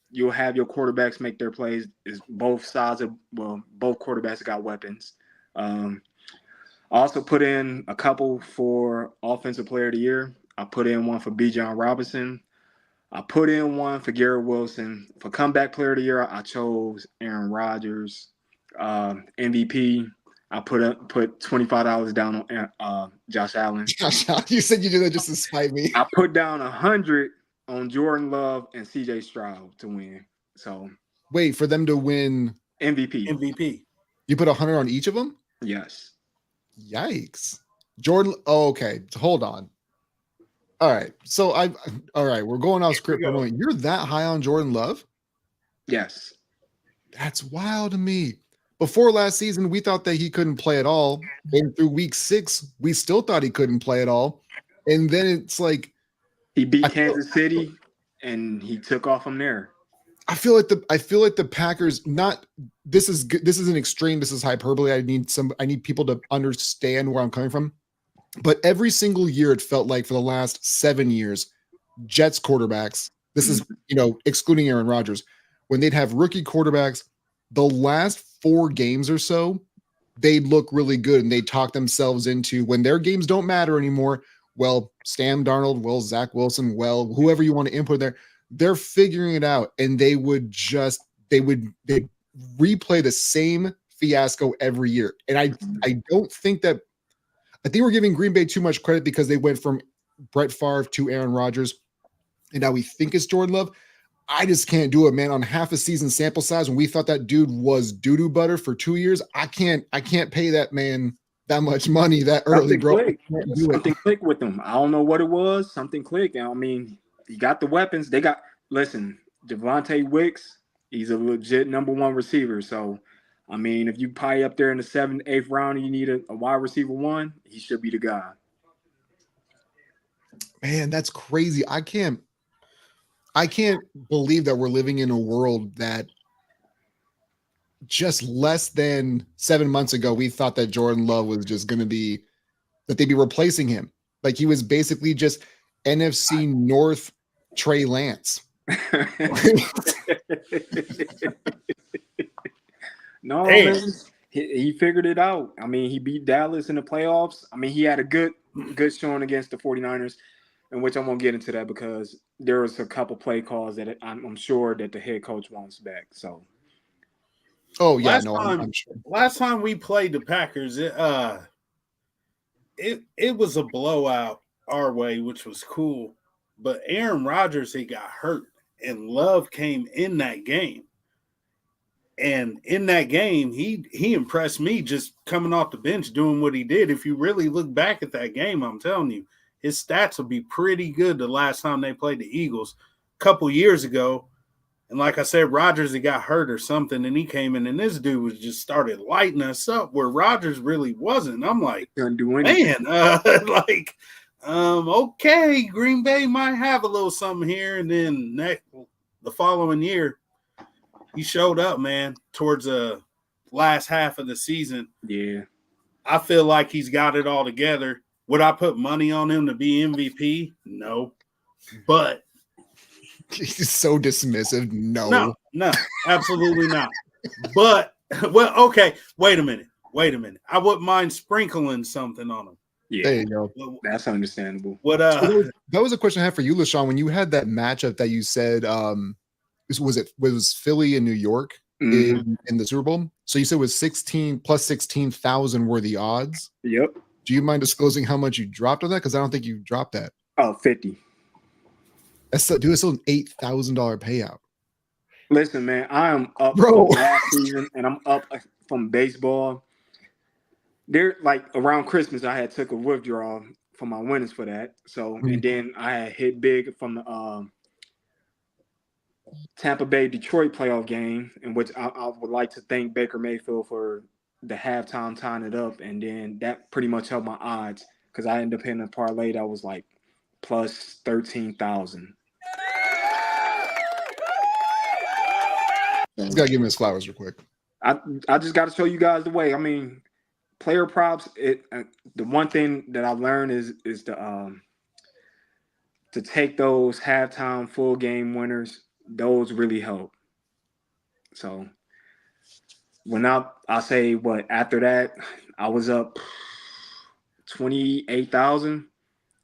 you'll have your quarterbacks make their plays. Is both sides of both quarterbacks got weapons. I also put in a couple for Offensive Player of the Year. I put in one for Bijan Robinson. I put in one for Garrett Wilson. For Comeback Player of the Year, I chose Aaron Rodgers. MVP, I put $25 down on Josh Allen. You said you did that just to spite me. I put down 100 on Jordan Love and CJ Stroud to win. So wait, for them to win MVP. You put 100 on each of them? Yes. Yikes. Jordan. Oh, okay. Hold on. All right. So all right. We're going off script for a moment. You're that high on Jordan Love? Yes. That's wild to me. Before last season, we thought that he couldn't play at all. And through week 6, we still thought he couldn't play at all. And then it's like he beat Kansas City and he took off from there. I feel like the Packers this is an extreme, this is hyperbole. I need people to understand where I'm coming from. But every single year it felt like for the last 7 years, Jets quarterbacks, this is, excluding Aaron Rodgers, when they'd have rookie quarterbacks, the last 4 games or so, they'd look really good and they talk themselves into when their games don't matter anymore. Well, Sam Darnold, well, Zach Wilson, well, whoever you want to input there, they're figuring it out, and they'd replay the same fiasco every year. And I think we're giving Green Bay too much credit because they went from Brett Favre to Aaron Rodgers, and now we think it's Jordan Love. I just can't do it, man. On half a season sample size, when we thought that dude was doo-doo butter for 2 years, I can't pay that man that much money that early, bro. Something clicked with him. I don't know what it was. Something clicked. I mean, he got the weapons. Javonte Wicks, he's a legit number 1 receiver. So, I mean, if you pie up there in the 7th, 8th round and you need a wide receiver 1, he should be the guy. Man, that's crazy. I can't believe that we're living in a world that just less than 7 months ago, we thought that Jordan Love was just going to be, that they'd be replacing him. Like he was basically just NFC North Trey Lance. No, man, he figured it out. I mean, he beat Dallas in the playoffs. I mean, he had a good showing against the 49ers, in which I won't get into that because there was a couple play calls that I'm sure that the head coach wants back. So, oh yeah, I'm sure. Last time we played the Packers, it was a blowout our way, which was cool. But Aaron Rodgers, he got hurt, and Love came in that game. And in that game, he impressed me just coming off the bench doing what he did. If you really look back at that game, I'm telling you, his stats will be pretty good the last time they played the Eagles a couple years ago. And like I said, Rodgers, he got hurt or something, and he came in, and this dude was just started lighting us up where Rodgers really wasn't. I'm like, man, okay, Green Bay might have a little something here. And then the following year, he showed up, man, towards the last half of the season. Yeah. I feel like he's got it all together. Would I put money on him to be MVP? No. But he's so dismissive. No, absolutely not. But, well, okay, wait a minute. I wouldn't mind sprinkling something on him. Yeah, there you go. That's understandable. That was a question I had for you, LaShawn. When you had that matchup that you said, was Philly and New York in the Super Bowl? So you said it was 16 plus 16,000 were the odds. Yep. Do you mind disclosing how much you dropped on that? Because I don't think you dropped that. Oh, 50. That's still an $8,000 payout. Listen, man, I am up Bro. from last season, and I'm up from baseball. There, like around Christmas, I had took a withdrawal for my winnings for that. So, and then I had hit big from the Tampa Bay Detroit playoff game, in which I would like to thank Baker Mayfield for the halftime tying it up, and then that pretty much helped my odds because I ended up hitting a parlay that was like plus 13,000. He's got to give him his flowers real quick. I just got to show you guys the way. I mean, player props. The one thing that I learned is to take those halftime full game winners those really help. So when I say what after that, I was up 28,000.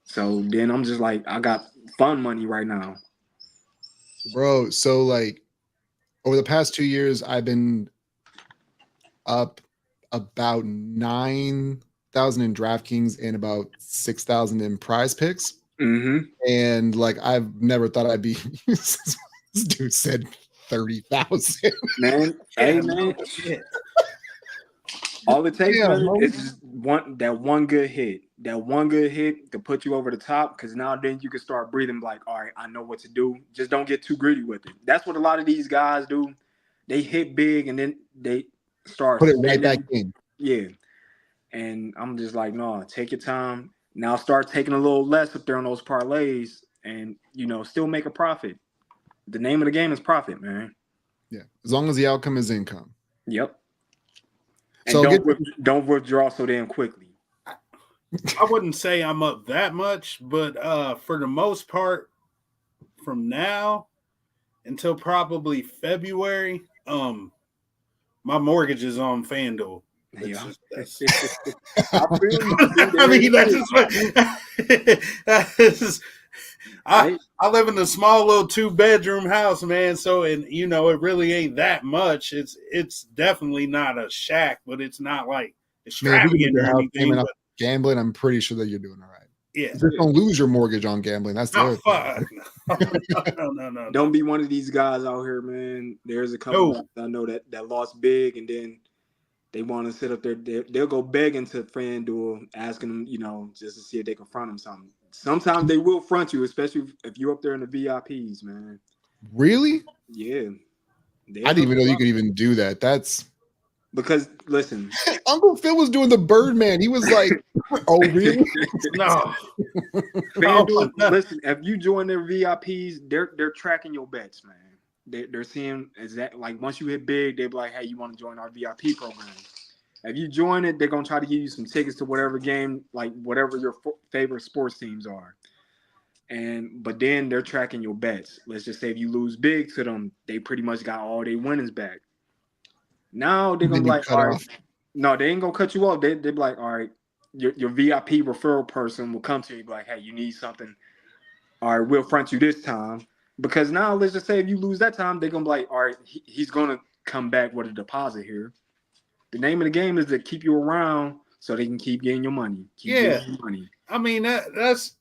So then I'm just like, I got fun money right now. Bro, so like over the past 2 years, I've been up about 9,000 in DraftKings and about 6,000 in Prize Picks. Mm-hmm. And like I've never thought I'd be this dude said 30,000. Man, hey man, all it takes, Yeah, man, homie. is just one good hit. That one good hit to put you over the top, because now then you can start breathing like, all right, I know what to do. Just don't get too greedy with it. That's what a lot of these guys do. They hit big and then they start Put it right spending. back in. Yeah. And I'm just like, no, take your time. Now start taking a little less up there on those parlays and, still make a profit. The name of the game is profit, man. Yeah. As long as the outcome is income. Yep. And So don't withdraw so damn quickly. I wouldn't say I'm up that much, but for the most part, from now until probably February, my mortgage is on FanDuel. Yeah. That's I feel you. I mean, I live in a small little 2-bedroom house, man. So, and it really ain't that much. It's definitely not a shack, but it's not like extravagant or anything. But gambling, I'm pretty sure that you're doing all right. Yeah, just don't lose your mortgage on gambling. That's the other thing. No. Don't be one of these guys out here, man. There's a couple guys I know that lost big, and then they want to sit up there. They'll go begging to FanDuel, asking them, just to see if they can front them something. Sometimes they will front you, especially if you're up there in the VIPs, man. Really? Yeah. I didn't even know you could even do that. That's because listen, Uncle Phil was doing the Birdman. He was like, "Oh, really?" No. FanDuel, listen. If you join their VIPs, they're tracking your bets, man. They're seeing exactly like once you hit big, they're like, "Hey, you want to join our VIP program?" If you join it, they're gonna try to give you some tickets to whatever game, like whatever your favorite sports teams are. But then they're tracking your bets. Let's just say if you lose big to them, they pretty much got all their winnings back. Now they're gonna be like, all right, no, they ain't gonna cut you off. They'll be like, all right, your VIP referral person will come to you and be like, hey, you need something. All right, we'll front you this time. Because now let's just say if you lose that time, they're gonna be like, all right, he's gonna come back with a deposit here. The name of the game is to keep you around so they can keep getting your money. Getting your money. I mean, that's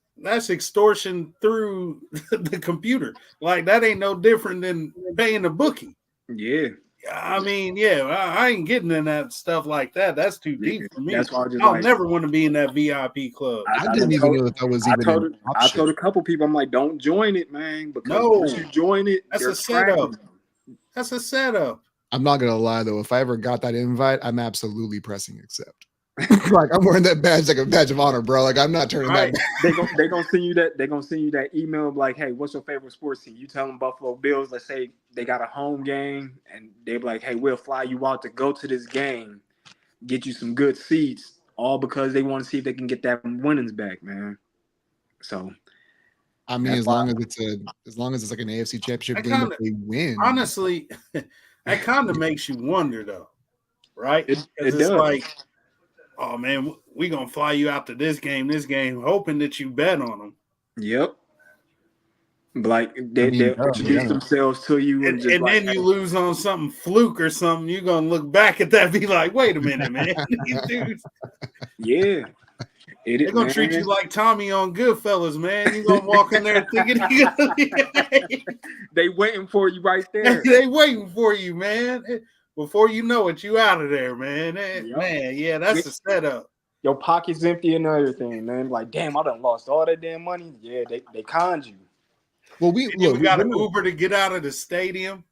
extortion through the computer. Like that ain't no different than paying a bookie. Yeah. I mean, I ain't getting in that stuff like that. That's too deep for me. That's why I'll never want to be in that VIP club. I didn't even know that was even an option. I told a couple people, I'm like, don't join it, man. Because once you join it, that's a setup. That's a setup. I'm not gonna lie though. If I ever got that invite, I'm absolutely pressing accept. Like I'm wearing that badge like a badge of honor, bro. Like I'm not turning that. They're gonna send you that. They're gonna send you that email like, hey, what's your favorite sports team? You tell them Buffalo Bills. Let's say they got a home game, and they're like, hey, we'll fly you out to go to this game, get you some good seats, all because they want to see if they can get that winnings back, man. So, I mean, as long as it's like an AFC Championship game that they win. Honestly, that kind of makes you wonder, though, right? It it's does. Like, oh man, we gonna fly you out to this game, hoping that you bet on them. Yep. Like they introduce themselves to you, and then you lose on something fluke or something. You're gonna look back at that, and be like, "Wait a minute, man, these dudes." Yeah, they're gonna treat you like Tommy on Goodfellas, man. You gonna walk in there thinking they waiting for you right there. They waiting for you, man. Before you know it, you out of there, man. Man, yeah, that's a setup. Your pocket's empty and everything, man. Like, damn, I done lost all that damn money. Yeah, they conned you. Well, we got an Uber to get out of the stadium.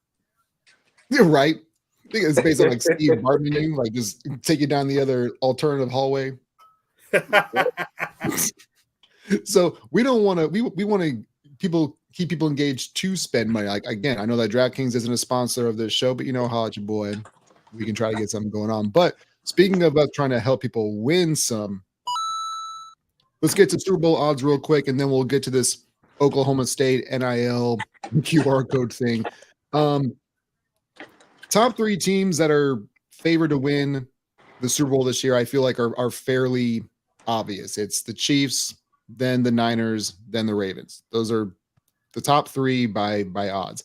You're right. I think it's based on like Steve Bartman, like just take you down the other alternative hallway. So we don't want to. We want to keep people engaged to spend money. Like again, I know that DraftKings isn't a sponsor of this show, but holler at your boy. We can try to get something going on. But speaking of us trying to help people win some, let's get to Super Bowl odds real quick, and then we'll get to this Oklahoma State, NIL, QR code thing. Top 3 teams that are favored to win the Super Bowl this year, I feel like are fairly obvious. It's the Chiefs, then the Niners, then the Ravens. Those are the top 3 by odds.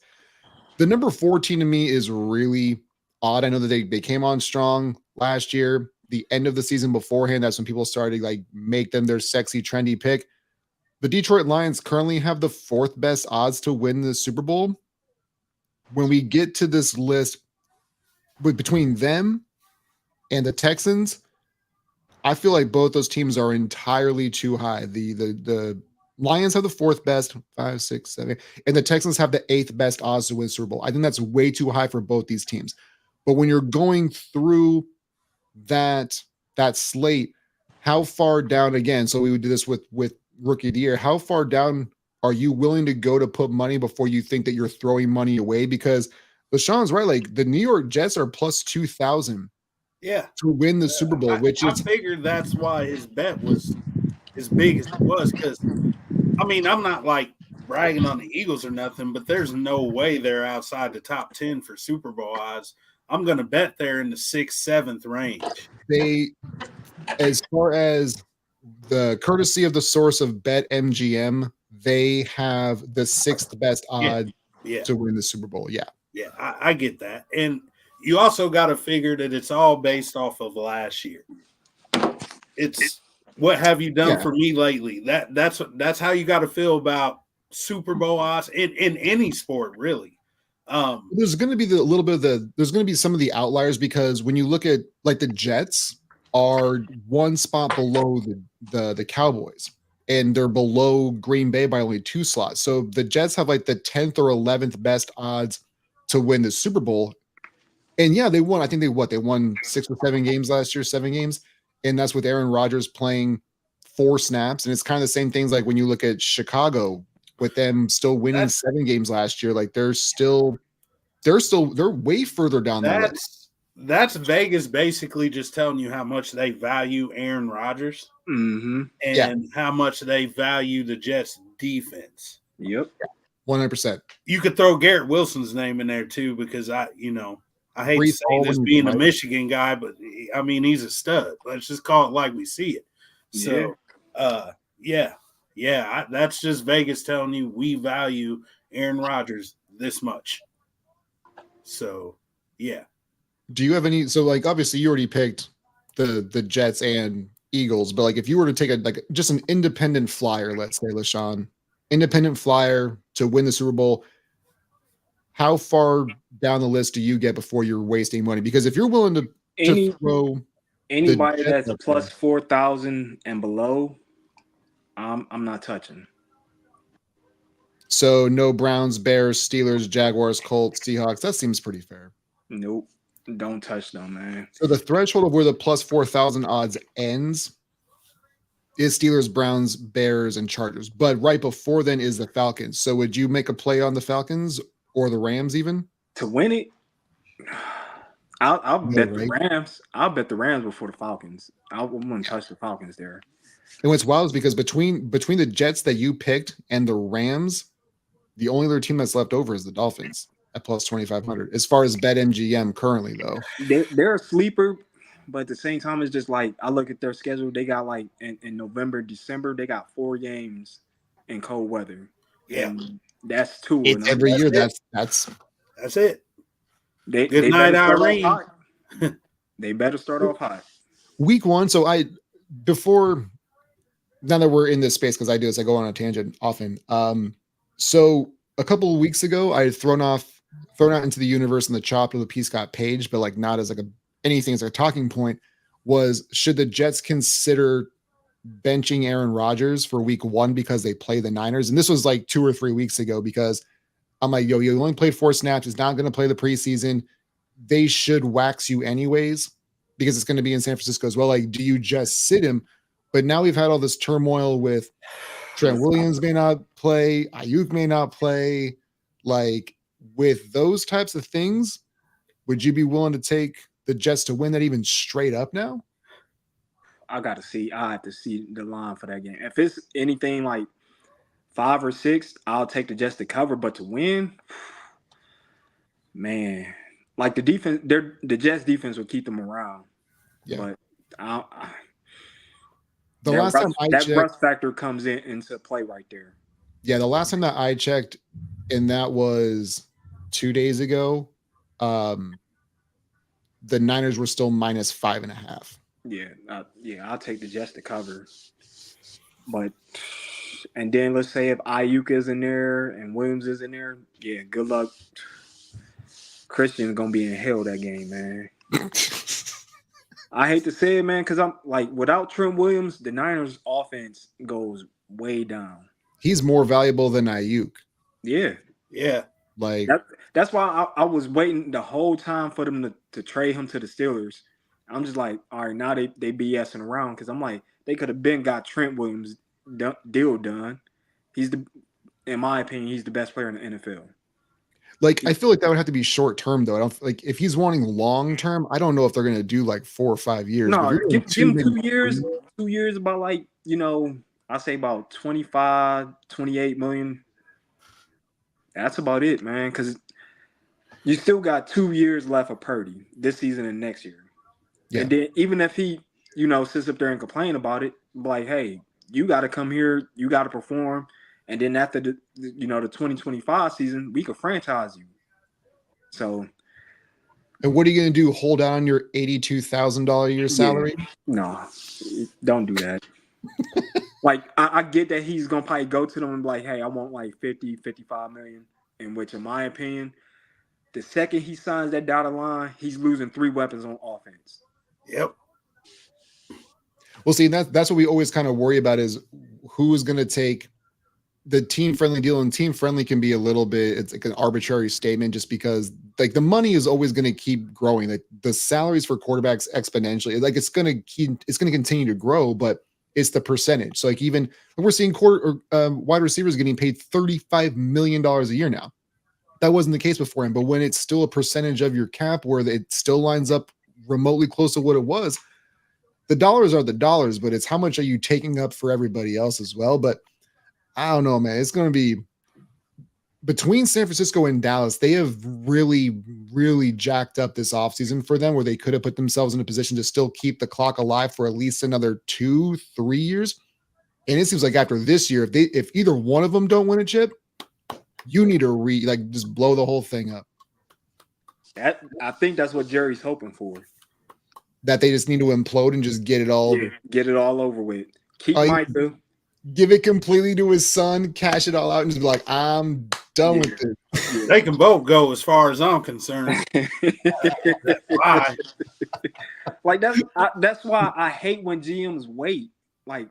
The number 4 team to me is really odd. I know that they came on strong last year. The end of the season beforehand, that's when people started like make them their sexy, trendy pick. The Detroit Lions currently have the 4th best odds to win the Super Bowl. When we get to this list between them and the Texans, I feel like both those teams are entirely too high. The Lions have the 4th best, 5, 6, 7, and the Texans have the 8th best odds to win Super Bowl. I think that's way too high for both these teams. But when you're going through that slate, how far down again? So we would do this with Rookie of the Year. How far down are you willing to go to put money before you think that you're throwing money away? Because LaShawn's right. Like the New York Jets are plus 2,000. Yeah, to win the Super Bowl, which I is figured that's why his bet was as big as it was. Because I mean, I'm not like bragging on the Eagles or nothing, but there's no way they're outside the top 10 for Super Bowl odds. I'm going to bet they're in the 6th, 7th range. They, as far as the courtesy of the source of BetMGM, they have the 6th best odd to win the Super Bowl. Yeah, I get that, and you also got to figure that it's all based off of last year. It's what have you done for me lately? That's how you got to feel about Super Bowl odds in any sport, really. There's going to be there's going to be some of the outliers, because when you look at like the Jets are 1 spot below the Cowboys, and they're below Green Bay by only 2 slots. So the Jets have like the 10th or 11th best odds to win the Super Bowl. And yeah, they won. I think they won 6 or 7 games last year, 7 games. And that's with Aaron Rodgers playing 4 snaps. And it's kind of the same things like when you look at Chicago with them still winning 7 games last year. Like they're way further down the list. That's Vegas basically just telling you how much they value Aaron Rodgers and how much they value the Jets defense. Yep. 100%. You could throw Garrett Wilson's name in there too, because I hate to say this being a Michigan guy, but I mean, he's a stud. Let's just call it like we see it. So, that's just Vegas telling you we value Aaron Rodgers this much. So, yeah. Do you have any? So, like, obviously, you already picked the Jets and Eagles, but like, if you were to take just an independent flyer, let's say, LaShawn, independent flyer to win the Super Bowl, how far down the list do you get before you're wasting money? Because if you're willing to throw anybody that's plus 4,000 and below, I'm not touching. So no Browns, Bears, Steelers, Jaguars, Colts, Seahawks. That seems pretty fair. Nope. Don't touch them, man. So the threshold of where the plus 4,000 odds ends is Steelers, Browns, Bears, and Chargers. But right before then is the Falcons. So would you make a play on the Falcons or the Rams even? To win it, I'll bet the Rams. I'll bet the Rams before the Falcons. I wouldn't touch the Falcons there. And what's wild is because between the Jets that you picked and the Rams, the only other team that's left over is the Dolphins at plus 2,500. As far as BetMGM currently, though, they're a sleeper, but at the same time, it's just like I look at their schedule. They got like in November, December, they got 4 games in cold weather. Yeah, and that's 2. Every year. That's it. Good night, Irene. They better start off hot. Week 1. So now that we're in this space, because I do this, I go on a tangent often. So a couple of weeks ago, I had thrown out into the universe in the Chopped of the Peascott page, but like not as like anything as a talking point, was should the Jets consider benching Aaron Rodgers for week 1 because they play the Niners? And this was like 2 or 3 weeks ago, because I'm like, you only played 4 snaps. He's not going to play the preseason. They should wax you anyways, because it's going to be in San Francisco as well. Like, do you just sit him? But now we've had all this turmoil with Trent Williams may not play, Ayuk may not play. Like, with those types of things, would you be willing to take the Jets to win that even straight up now? I have to see the line for that game. If it's anything like 5 or 6, I'll take the Jets to cover, but to win, man, like the defense, the Jets defense will keep them around. Yeah. But The last time I that checked, rust factor comes into play right there. yeah, the last time that I checked, and that was 2 days ago, the Niners were still minus 5.5. Yeah, I'll take the Jets to cover. But and then let's say if Ayuk is in there and Williams is in there, yeah, good luck. Christian's gonna be in hell that game, man. I hate to say it, man, because I'm like, without Trent Williams, the Niners offense goes way down. He's more valuable than Ayuk. Yeah. Like that's why I was waiting the whole time for them to trade him to the Steelers. I'm just like, all right, now they BSing around because I'm like, they could have been got Trent Williams deal done. In my opinion, he's the best player in the NFL. Like, I feel like that would have to be short term, though. I don't like if he's wanting long term. I don't know if they're going to do like 4 or 5 years. No, give him 2 years. 2 years, about like, I say about 25, 28 million. That's about it, man. Because you still got 2 years left of Purdy this season and next year. Yeah. And then even if he, sits up there and complain about it, like, hey, you got to come here, you got to perform. And then after the 2025 season, we could franchise you. So, and what are you going to do? Hold on your $82,000 a year salary? No, don't do that. Like, I get that he's going to probably go to them and be like, hey, I want like 50, 55 million. In which, in my opinion, the second he signs that dotted line, he's losing 3 weapons on offense. Yep. Well, see, that's what we always kind of worry about is who is going to take the team-friendly deal, and team-friendly can be a little bit, it's like an arbitrary statement just because like the money is always going to keep growing. Like the salaries for quarterbacks exponentially, like it's going to continue to grow, but it's the percentage. So like even we're seeing wide receivers getting paid $35 million a year now. That wasn't the case before him, but when it's still a percentage of your cap where it still lines up remotely close to what it was, the dollars are the dollars, but it's how much are you taking up for everybody else as well. But I don't know, man. It's going to be between San Francisco and Dallas. They have really, really jacked up this offseason for them where they could have put themselves in a position to still keep the clock alive for at least another 2-3 years. And it seems like after this year, if either one of them don't win a chip, you need to just blow the whole thing up. I think that's what Jerry's hoping for. That they just need to implode and just get it all over. Get it all over with. Keep Micah. Give it completely to his son, cash it all out, and just be like, I'm done with this. They can both go as far as I'm concerned. Why? Like that's why I hate when GMs wait. Like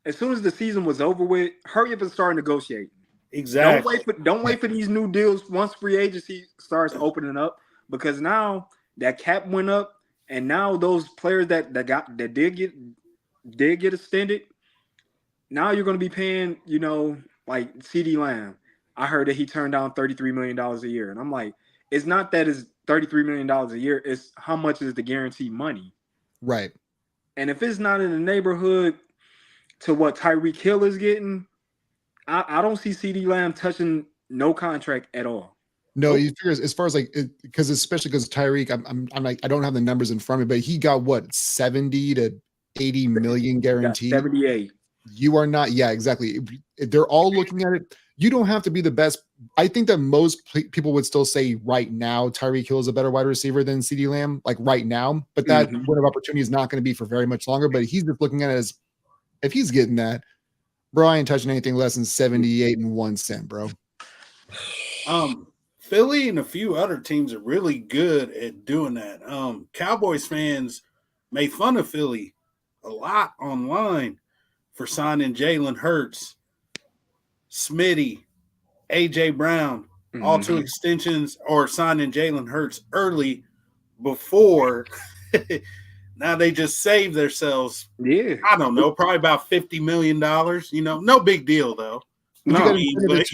as soon as the season was over with, hurry up and start negotiating. Exactly. Don't wait for these new deals once free agency starts opening up, because now that cap went up, and now those players that did get extended. Now you're going to be paying, like CeeDee Lamb. I heard that he turned down $33 million a year. And I'm like, it's not that it's $33 million a year. It's how much is the guaranteed money. Right. And if it's not in the neighborhood to what Tyreek Hill is getting, I don't see CeeDee Lamb touching no contract at all. No, you figure as far as because especially because Tyreek, I'm like, I don't have the numbers in front of me, but he got what, 70 to 80 million guaranteed? 78. You are not. Yeah, exactly. They're all looking at it. You don't have to be the best. I think that most people would still say right now Tyreek Hill is a better wide receiver than CeeDee Lamb, like right now. But that window of opportunity is not going to be for very much longer. But he's just looking at it as if he's getting that, bro, I ain't touching anything less than 78 and 1 cent, bro. Philly and a few other teams are really good at doing that. Cowboys fans made fun of Philly a lot online for signing Jalen Hurts, Smitty, A.J. Brown, all 2 extensions, or signing Jalen Hurts early before. Now they just saved themselves. Yeah. I don't know, probably about $50 million. No big deal, though. No, I'm like,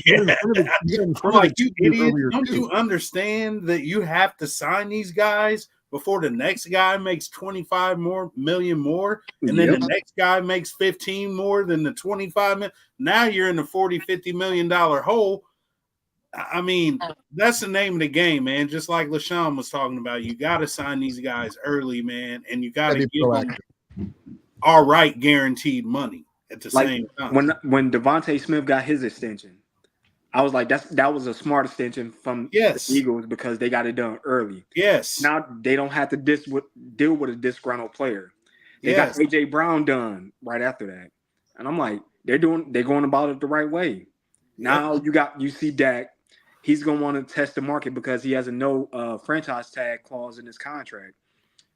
you idiot. Don't you understand that you have to sign these guys before the next guy makes 25 million more, and then Yep. the next guy makes 15 more than the 25 million. Now you're in the 40-50 million dollar hole. I mean, that's the name of the game, man. Just like LaShawn was talking about, you got to sign these guys early, man, and you got to give them all right guaranteed money at the same time. When Devontae Smith got his extension, I was like, that was a smart extension from the Eagles because they got it done early. Yes. Now they don't have to deal with a disgruntled player. They got AJ Brown done right after that, and I'm like, they're going about it the right way. Now you see Dak. He's going to want to test the market because he has a no franchise tag clause in his contract.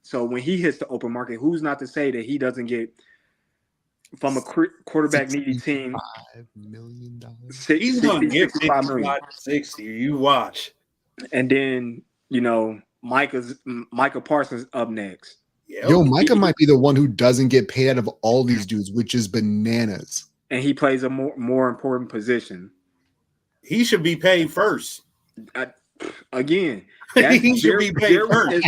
So when he hits the open market, who's not to say that he doesn't get from a quarterback needy team $5 million. He's going to get 55 to 60. You watch. And then, Micah Parsons up next. Yo, Micah might be the one who doesn't get paid out of all these dudes, which is bananas. And he plays a more important position. He should be paid first. Again, he should be paid first.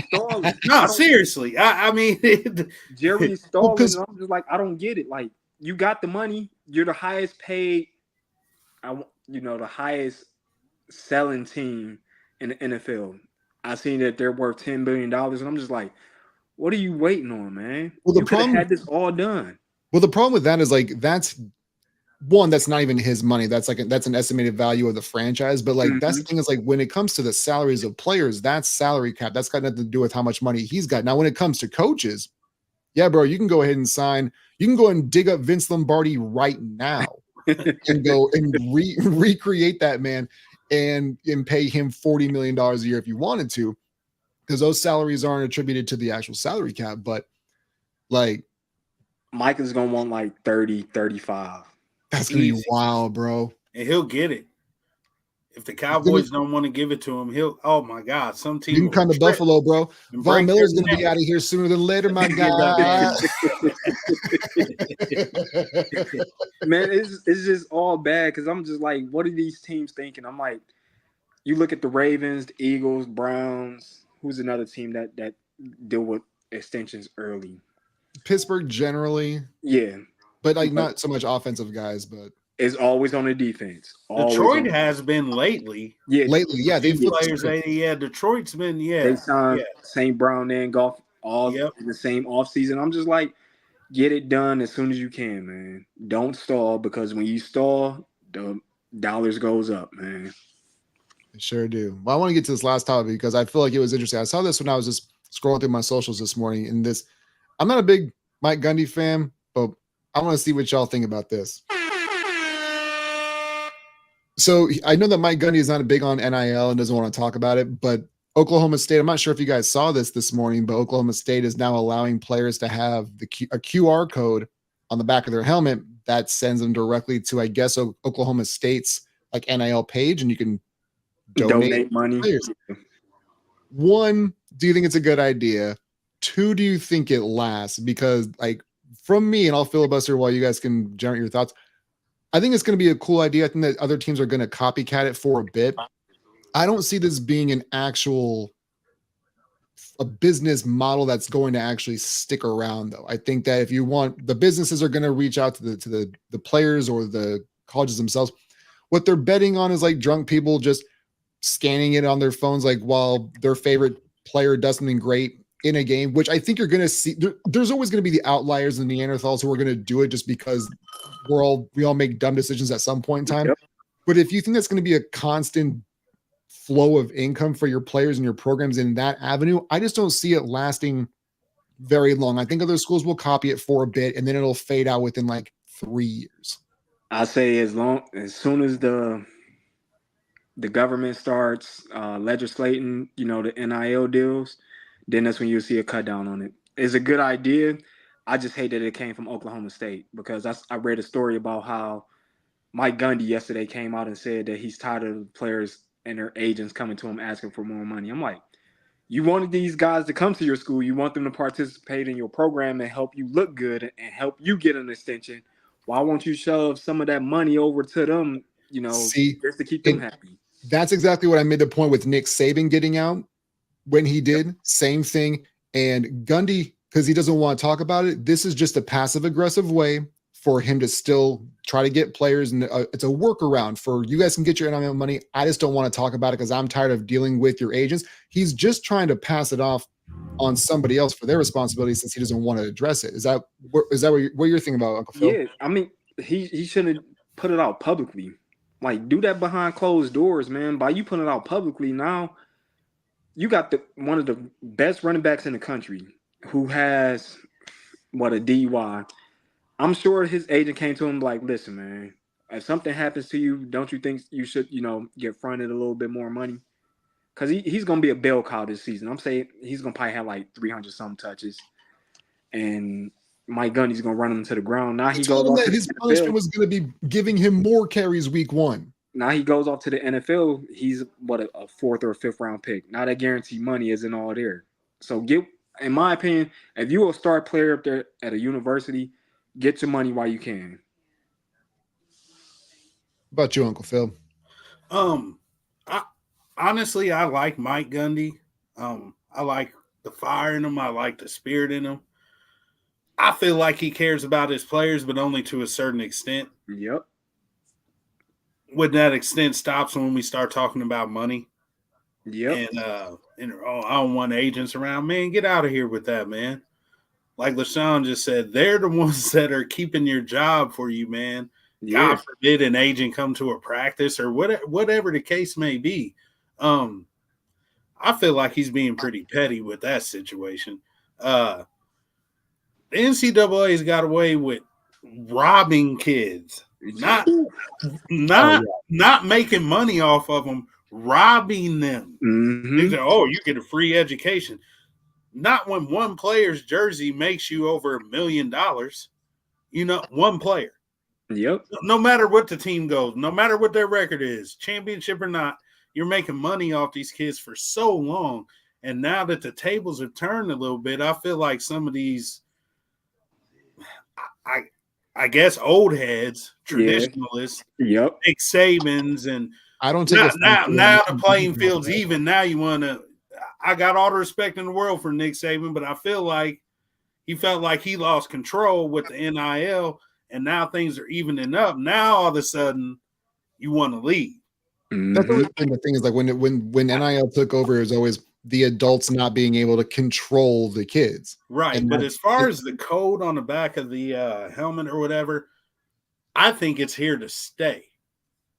No, seriously. I mean, Jerry Stalling. I'm just like, I don't get it. Like, you got the money. You're the highest paid. The highest selling team in the NFL. I seen that they're worth $10 billion, and I'm just like, what are you waiting on, man? Well, you could have had this all done. Well, the problem with that is that's not even his money. That's an estimated value of the franchise. But that's the thing is when it comes to the salaries of players, that's salary cap. That's got nothing to do with how much money he's got. Now, when it comes to coaches, yeah, bro, you can go ahead and sign. You can go and dig up Vince Lombardi right now and go and recreate that man and pay him $40 million a year if you wanted to, because those salaries aren't attributed to the actual salary cap. But Mike is gonna want 30, 35. That's gonna be wild, bro. And he'll get it. If the Cowboys don't want to give it to him, oh my God, some team. You can come to Buffalo, bro. Von Miller's gonna be out of here sooner than later, my guy. Man, it's just all bad because I'm just like, what are these teams thinking? I'm like, you look at the Ravens, the Eagles, Browns. Who's another team that deal with extensions early? Pittsburgh generally, yeah, but not so much offensive guys, but it's always on the defense. Detroit has been lately. Yeah, they've players. Detroit's been They signed St. Brown and Goff all in the same offseason. I'm just like, get it done as soon as you can, man. Don't stall because when you stall, the dollars goes up, man. Sure do. Well, I want to get to this last topic because I feel like it was interesting. I saw this when I was just scrolling through my socials this morning. And I'm not a big Mike Gundy fan, but I want to see what y'all think about this. So I know that Mike Gundy is not big on NIL and doesn't want to talk about it, but Oklahoma State, I'm not sure if you guys saw this morning, but Oklahoma State is now allowing players to have a QR code on the back of their helmet that sends them directly to, I guess, Oklahoma State's NIL page, and you can donate money. Players. One, do you think it's a good idea? Two, do you think it lasts? Because from me, and I'll filibuster while you guys can generate your thoughts. I think it's going to be a cool idea. I think that other teams are going to copycat it for a bit. I don't see this being a business model that's going to actually stick around, though. I think that if you want, the businesses are going to reach out to the players or the colleges themselves. What they're betting on is drunk people just scanning it on their phones, while their favorite player does something great in a game, which I think you're going to see. There's always going to be the outliers and the Neanderthals who are going to do it just because we all make dumb decisions at some point in time. Yep. But if you think that's going to be a constant flow of income for your players and your programs in that avenue, I just don't see it lasting very long. I think other schools will copy it for a bit and then it'll fade out within 3 years. I say as soon as the government starts legislating, the NIL deals, then that's when you'll see a cut down on it. It's a good idea. I just hate that it came from Oklahoma State because I read a story about how Mike Gundy yesterday came out and said that he's tired of the players and their agents coming to him asking for more money. I'm like, you wanted these guys to come to your school. You want them to participate in your program and help you look good and help you get an extension. Why won't you shove some of that money over to them, just to keep them happy? That's exactly what I made the point with Nick Saban getting out. when he did, same thing. And Gundy, because he doesn't want to talk about it, this is just a passive aggressive way for him to still try to get players. And it's a workaround for you guys can get your NIL money. I just don't want to talk about it because I'm tired of dealing with your agents. He's just trying to pass it off on somebody else for their responsibility since he doesn't want to address it. Is that what you're thinking about, Uncle Phil? Yeah, I mean, he shouldn't put it out publicly. Like, do that behind closed doors, man. By you putting it out publicly, now you got one of the best running backs in the country who has a DUI. I'm sure his agent came to him like, listen, man, if something happens to you, don't you think you should, get fronted a little bit more money? Because he's going to be a bell cow this season. I'm saying he's going to probably have like 300-something touches. And Mike Gundy's going to run him to the ground. Now he goes off to his punishment was going to be giving him more carries week 1. Now he goes off to the NFL. He's, a 4th or 5th round pick. Now that guaranteed money isn't all there. So in my opinion, if you're a star player up there at a university, get your money while you can. How about you, Uncle Phil? Honestly, I like Mike Gundy. I like the fire in him. I like the spirit in him. I feel like he cares about his players, but only to a certain extent. Yep. When that extent stops when we start talking about money. Yep. And I don't want agents around. Man, get out of here with that, man. Like LaShawn just said, they're the ones that are keeping your job for you, man. Yeah. God forbid an agent come to a practice or whatever the case may be. I feel like he's being pretty petty with that situation. The NCAA's got away with robbing kids, not making money off of them, robbing them. Mm-hmm. They say, oh, you get a free education. Not when one player's jersey makes you over $1 million. One player. Yep. No matter what the team goes, no matter what their record is, championship or not, you're making money off these kids for so long. And now that the tables have turned a little bit, I feel like some of these, I guess, old heads, traditionalists, Yep. Nick Sabans, and I don't take now the playing field's even. Now you want to. I got all the respect in the world for Nick Saban, but I feel like he felt like he lost control with the NIL, and now things are evening up. Now all of a sudden, you want to leave. Mm-hmm. That's always been the thing is like when NIL took over, it was always the adults not being able to control the kids. Right. And but as far as the code on the back of the helmet or whatever, I think it's here to stay.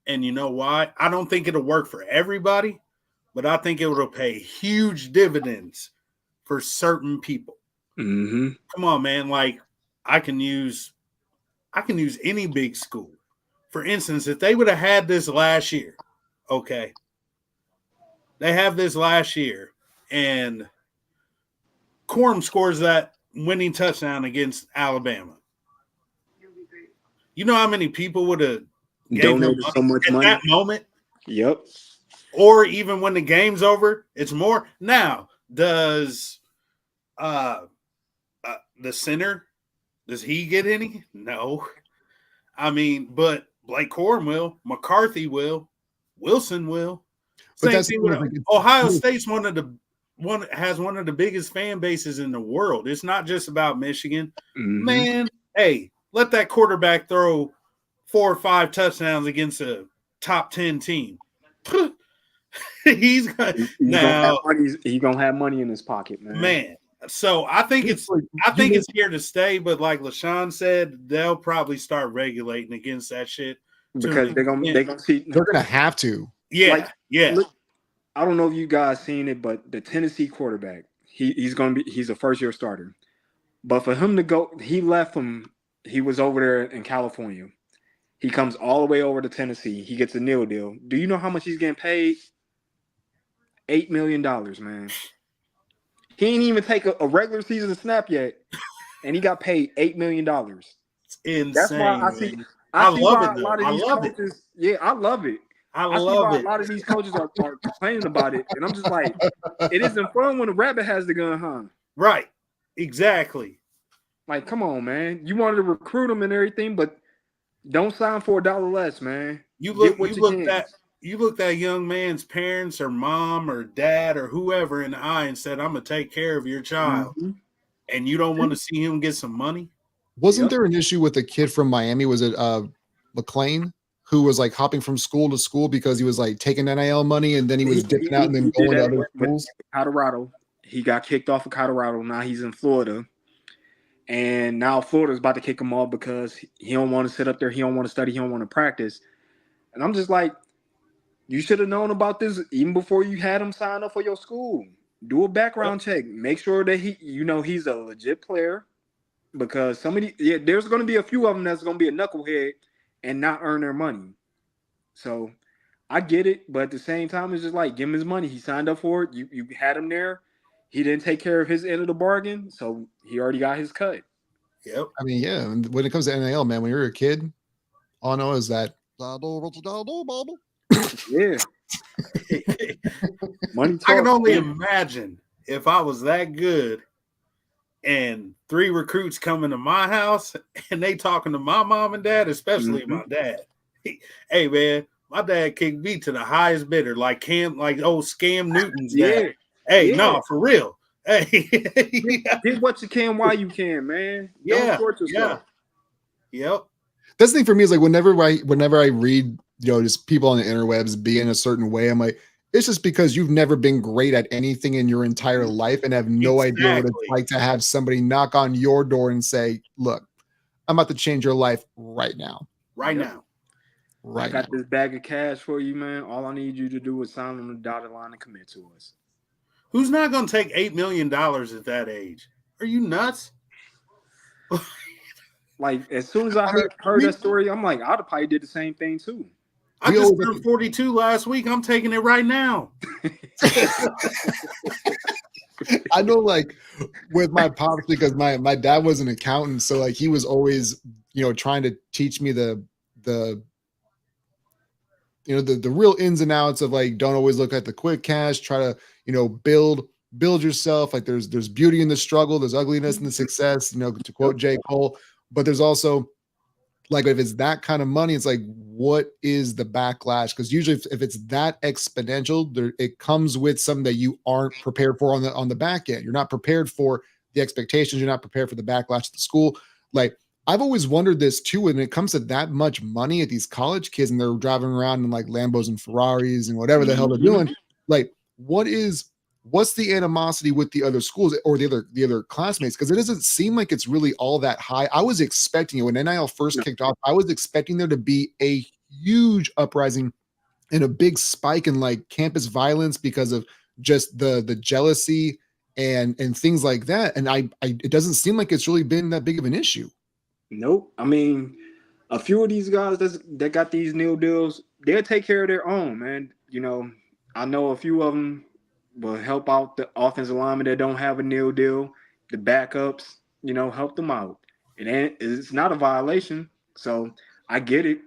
And you know why? I don't think it'll work for everybody, but I think it will pay huge dividends for certain people. Mm-hmm. Come on, man. Like I can use any big school. For instance, if they would have had this last year, okay, they have this last year, and Corum scores that winning touchdown against Alabama. You know how many people would have donated so much at money that moment? Yep. Or even when the game's over, it's more. Now, does the center, does he get any? No. I mean, but Blake Corum will, McCarthy will, Wilson will. But Same thing with Ohio State's has one of the biggest fan bases in the world. It's not just about Michigan. Mm-hmm. Man, hey, let that quarterback throw 4 or 5 touchdowns against a top 10 team. He's gonna have money in his pocket, man. Man. So I think it's here to stay, but like LaShawn said, they'll probably start regulating against that shit because they're gonna see they're gonna have to. Yeah, Look, I don't know if you guys seen it, but the Tennessee quarterback, he's a first year starter. But for him to go, he was over there in California. He comes all the way over to Tennessee. He gets a nil deal. Do you know how much he's getting paid? $8 million, man. He ain't even take a regular season snap yet, and he got paid $8 million. It's insane. That's why I love it. I love it. Yeah, I love it. I love it. A lot of these coaches are complaining about it, and I'm just like, it isn't fun when a rabbit has the gun, huh? Right. Exactly. Like, come on, man. You wanted to recruit them and everything, but don't sign for $1 less, man. You look you looked that young man's parents or mom or dad or whoever in the eye and said, I'm going to take care of your child. Mhm. And you don't want to see him get some money? Wasn't Yep. there an issue with a kid from Miami? Was it McLean, who was like hopping from school to school because he was like taking NIL money and then he was dipping out and then He did going to that other with schools? Colorado. He got kicked off of Colorado. Now he's in Florida. And now Florida's about to kick him off because he don't want to sit up there. He don't want to study. He don't want to practice. And I'm just like, you should have known about this even before you had him sign up for your school. Do a background check. Make sure that he's a legit player. Because there's going to be a few of them that's going to be a knucklehead and not earn their money. So I get it, but at the same time, it's just like, give him his money. He signed up for it. You had him there. He didn't take care of his end of the bargain, so he already got his cut. Yep. I mean, yeah. And when it comes to NIL, man, when you're a kid, all I know is that Yeah. Money talks. I can only imagine if I was that good and 3 recruits coming to my house and they talking to my mom and dad, especially my dad. Hey, man, my dad kicked me to the highest bidder, like old Scam Newton's dad. Hey, no, for real. Hey, get what you can while you can, man. Don't short yourself. Yep. That's the thing for me is like whenever I read, just people on the interwebs being a certain way, I'm like, it's just because you've never been great at anything in your entire life and have no idea what it's like to have somebody knock on your door and say, look, I'm about to change your life right now. I got this bag of cash for you, man. All I need you to do is sign on the dotted line and commit to us. Who's not going to take $8 million at that age? Are you nuts? Like, as soon as I heard that story, I'm like, I'd have probably did the same thing too. I just turned 42 last week. I'm taking it right now. I know, like, with my pops, because my dad was an accountant, so like he was always, trying to teach me the real ins and outs of like, don't always look at the quick cash, try to, build yourself. Like there's beauty in the struggle, there's ugliness in the success, to quote J. Cole, but there's also like, if it's that kind of money, it's like, what is the backlash? Because usually if it's that exponential, it comes with something that you aren't prepared for on the back end. You're not prepared for the expectations. You're not prepared for the backlash at the school. Like, I've always wondered this too, when it comes to that much money at these college kids and they're driving around in like Lambos and Ferraris and whatever the hell they're doing. Like, what's the animosity with the other schools or the other classmates? Because it doesn't seem like it's really all that high. I was expecting it when NIL first kicked off. I was expecting there to be a huge uprising and a big spike in like campus violence because of just the jealousy and things like that. And it doesn't seem like it's really been that big of an issue. Nope. I mean, a few of these guys that got these NIL deals, they'll take care of their own, man. I know a few of them will help out the offensive linemen that don't have a NIL deal, the backups, help them out. It's not a violation, so I get it.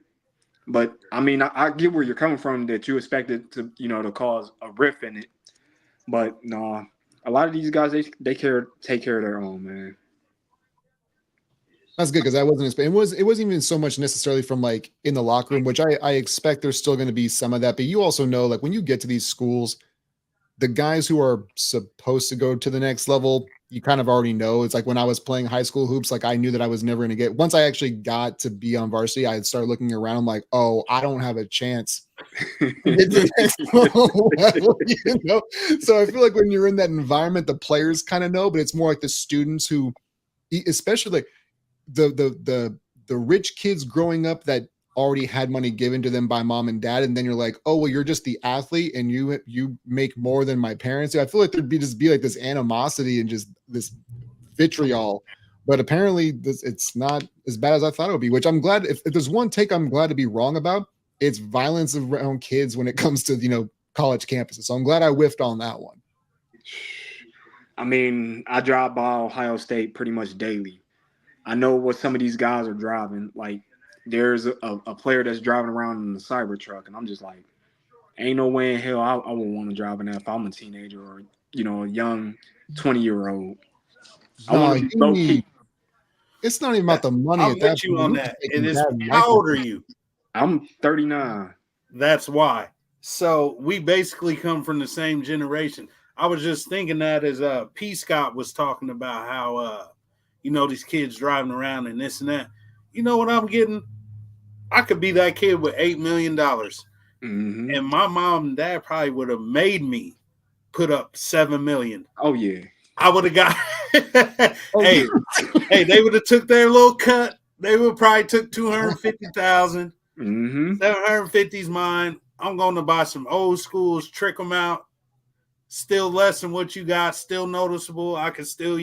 But I mean, I get where you're coming from, that you expect it to, to cause a rift in it. But no, a lot of these guys, they take care of their own, man. That's good, because I wasn't expecting. It wasn't even so much necessarily from like in the locker room, which I expect there's still going to be some of that. But you also know, like when you get to these schools, the guys who are supposed to go to the next level, you kind of already know. It's like when I was playing high school hoops, like I knew that I was never going to get. Once I actually got to be on varsity, I started looking around. I'm like, oh, I don't have a chance to get to the next level, So I feel like when you're in that environment, the players kind of know, but it's more like the students who, especially like the rich kids growing up that already had money given to them by mom and dad, and then you're like, oh well, you're just the athlete and you make more than my parents. I feel like there'd be like this animosity and just this vitriol, but apparently it's not as bad as I thought it would be, which I'm glad. If there's one take I'm glad to be wrong about, it's violence around kids when it comes to college campuses. So I'm glad I whiffed on that one. I mean, I drive by Ohio State pretty much daily. I know what some of these guys are driving. Like, there's a player that's driving around in the Cyber truck, and I'm just like, ain't no way in hell I would want to drive in that if I'm a teenager or, a young 20-year-old. It's not even about the money. I'll get you on that. How old are you? I'm 39. That's why. So we basically come from the same generation. I was just thinking that as P. Scott was talking about how these kids driving around and this and that. You know what I'm getting? I could be that kid with $8 million. Mm-hmm. And my mom and dad probably would have made me put up $7 million. Oh yeah. I would have got Oh, hey, yeah. hey, they would have took their little cut. They would probably took 250,000. Mm-hmm. 750's mine. I'm going to buy some old schools, trick them out. Still less than what you got, still noticeable. I can still,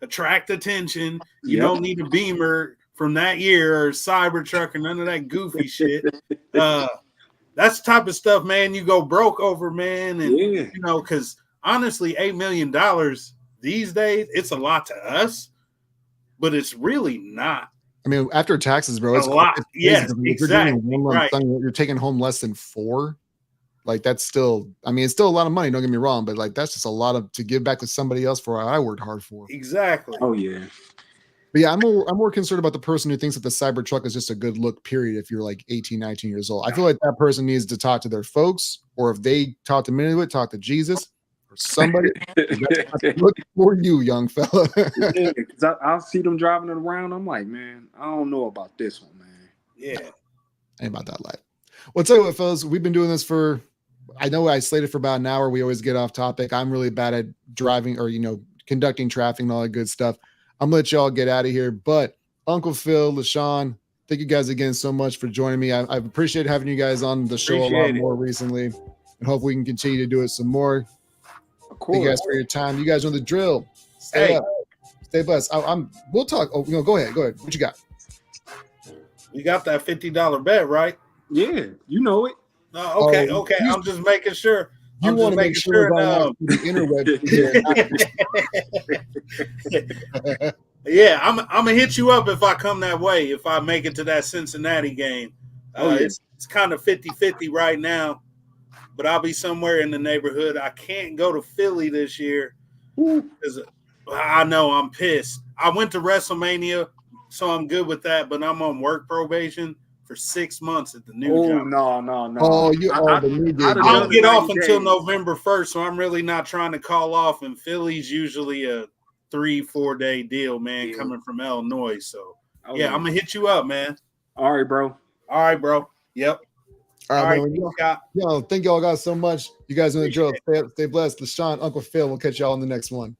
attract attention. You don't need a Beamer from that year or Cybertruck or none of that goofy shit. That's the type of stuff, man, you go broke over, man. And, because honestly, $8 million these days, it's a lot to us, but it's really not. I mean, after taxes, bro, it's a lot. Yes, exactly. Right. You're taking home less than 4. Like that's still, I mean, it's still a lot of money. Don't get me wrong, but like that's just a lot to give back to somebody else for what I worked hard for. Exactly. Oh yeah. But yeah, I'm more concerned about the person who thinks that the Cybertruck is just a good look, period, if you're like 18, 19 years old. I feel like that person needs to talk to their folks, or if they talk to Minuit, talk to Jesus or somebody. Look for you, young fella. Yeah, because I'll see them driving it around. I'm like, man, I don't know about this one, man. Yeah. Ain't about that life. Well, I'll tell you what, fellas, we've been doing this for, I know I slated for about an hour. We always get off topic. I'm really bad at driving or, conducting traffic and all that good stuff. I'm going to let y'all get out of here. But Uncle Phil, LaShawn, thank you guys again so much for joining me. I appreciate having you guys on the show a lot more recently. And hope we can continue to do it some more. Of course. Thank you guys for your time. You guys know the drill. Stay up. Stay blessed. We'll talk. Oh, go ahead. What you got? You got that $50 bet, right? Yeah, you know it. Okay. I'm just making sure. You want to make sure the interweb. Yeah, I'm gonna hit you up if I come that way. If I make it to that Cincinnati game, it's kind of 50-50 right now, but I'll be somewhere in the neighborhood. I can't go to Philly this year because I know I'm pissed. I went to WrestleMania, so I'm good with that, but I'm on work probation for 6 months at the new job. No. Oh, I don't get off until November 1st, so I'm really not trying to call off. And Philly's usually a 3-4 day deal, man, coming from Illinois. So, I'm going to hit you up, man. All right, bro. Yep. All right, man. Thank y'all guys so much. You guys know the drill. Stay blessed. LaShawn, Uncle Phil, we'll catch y'all on the next one.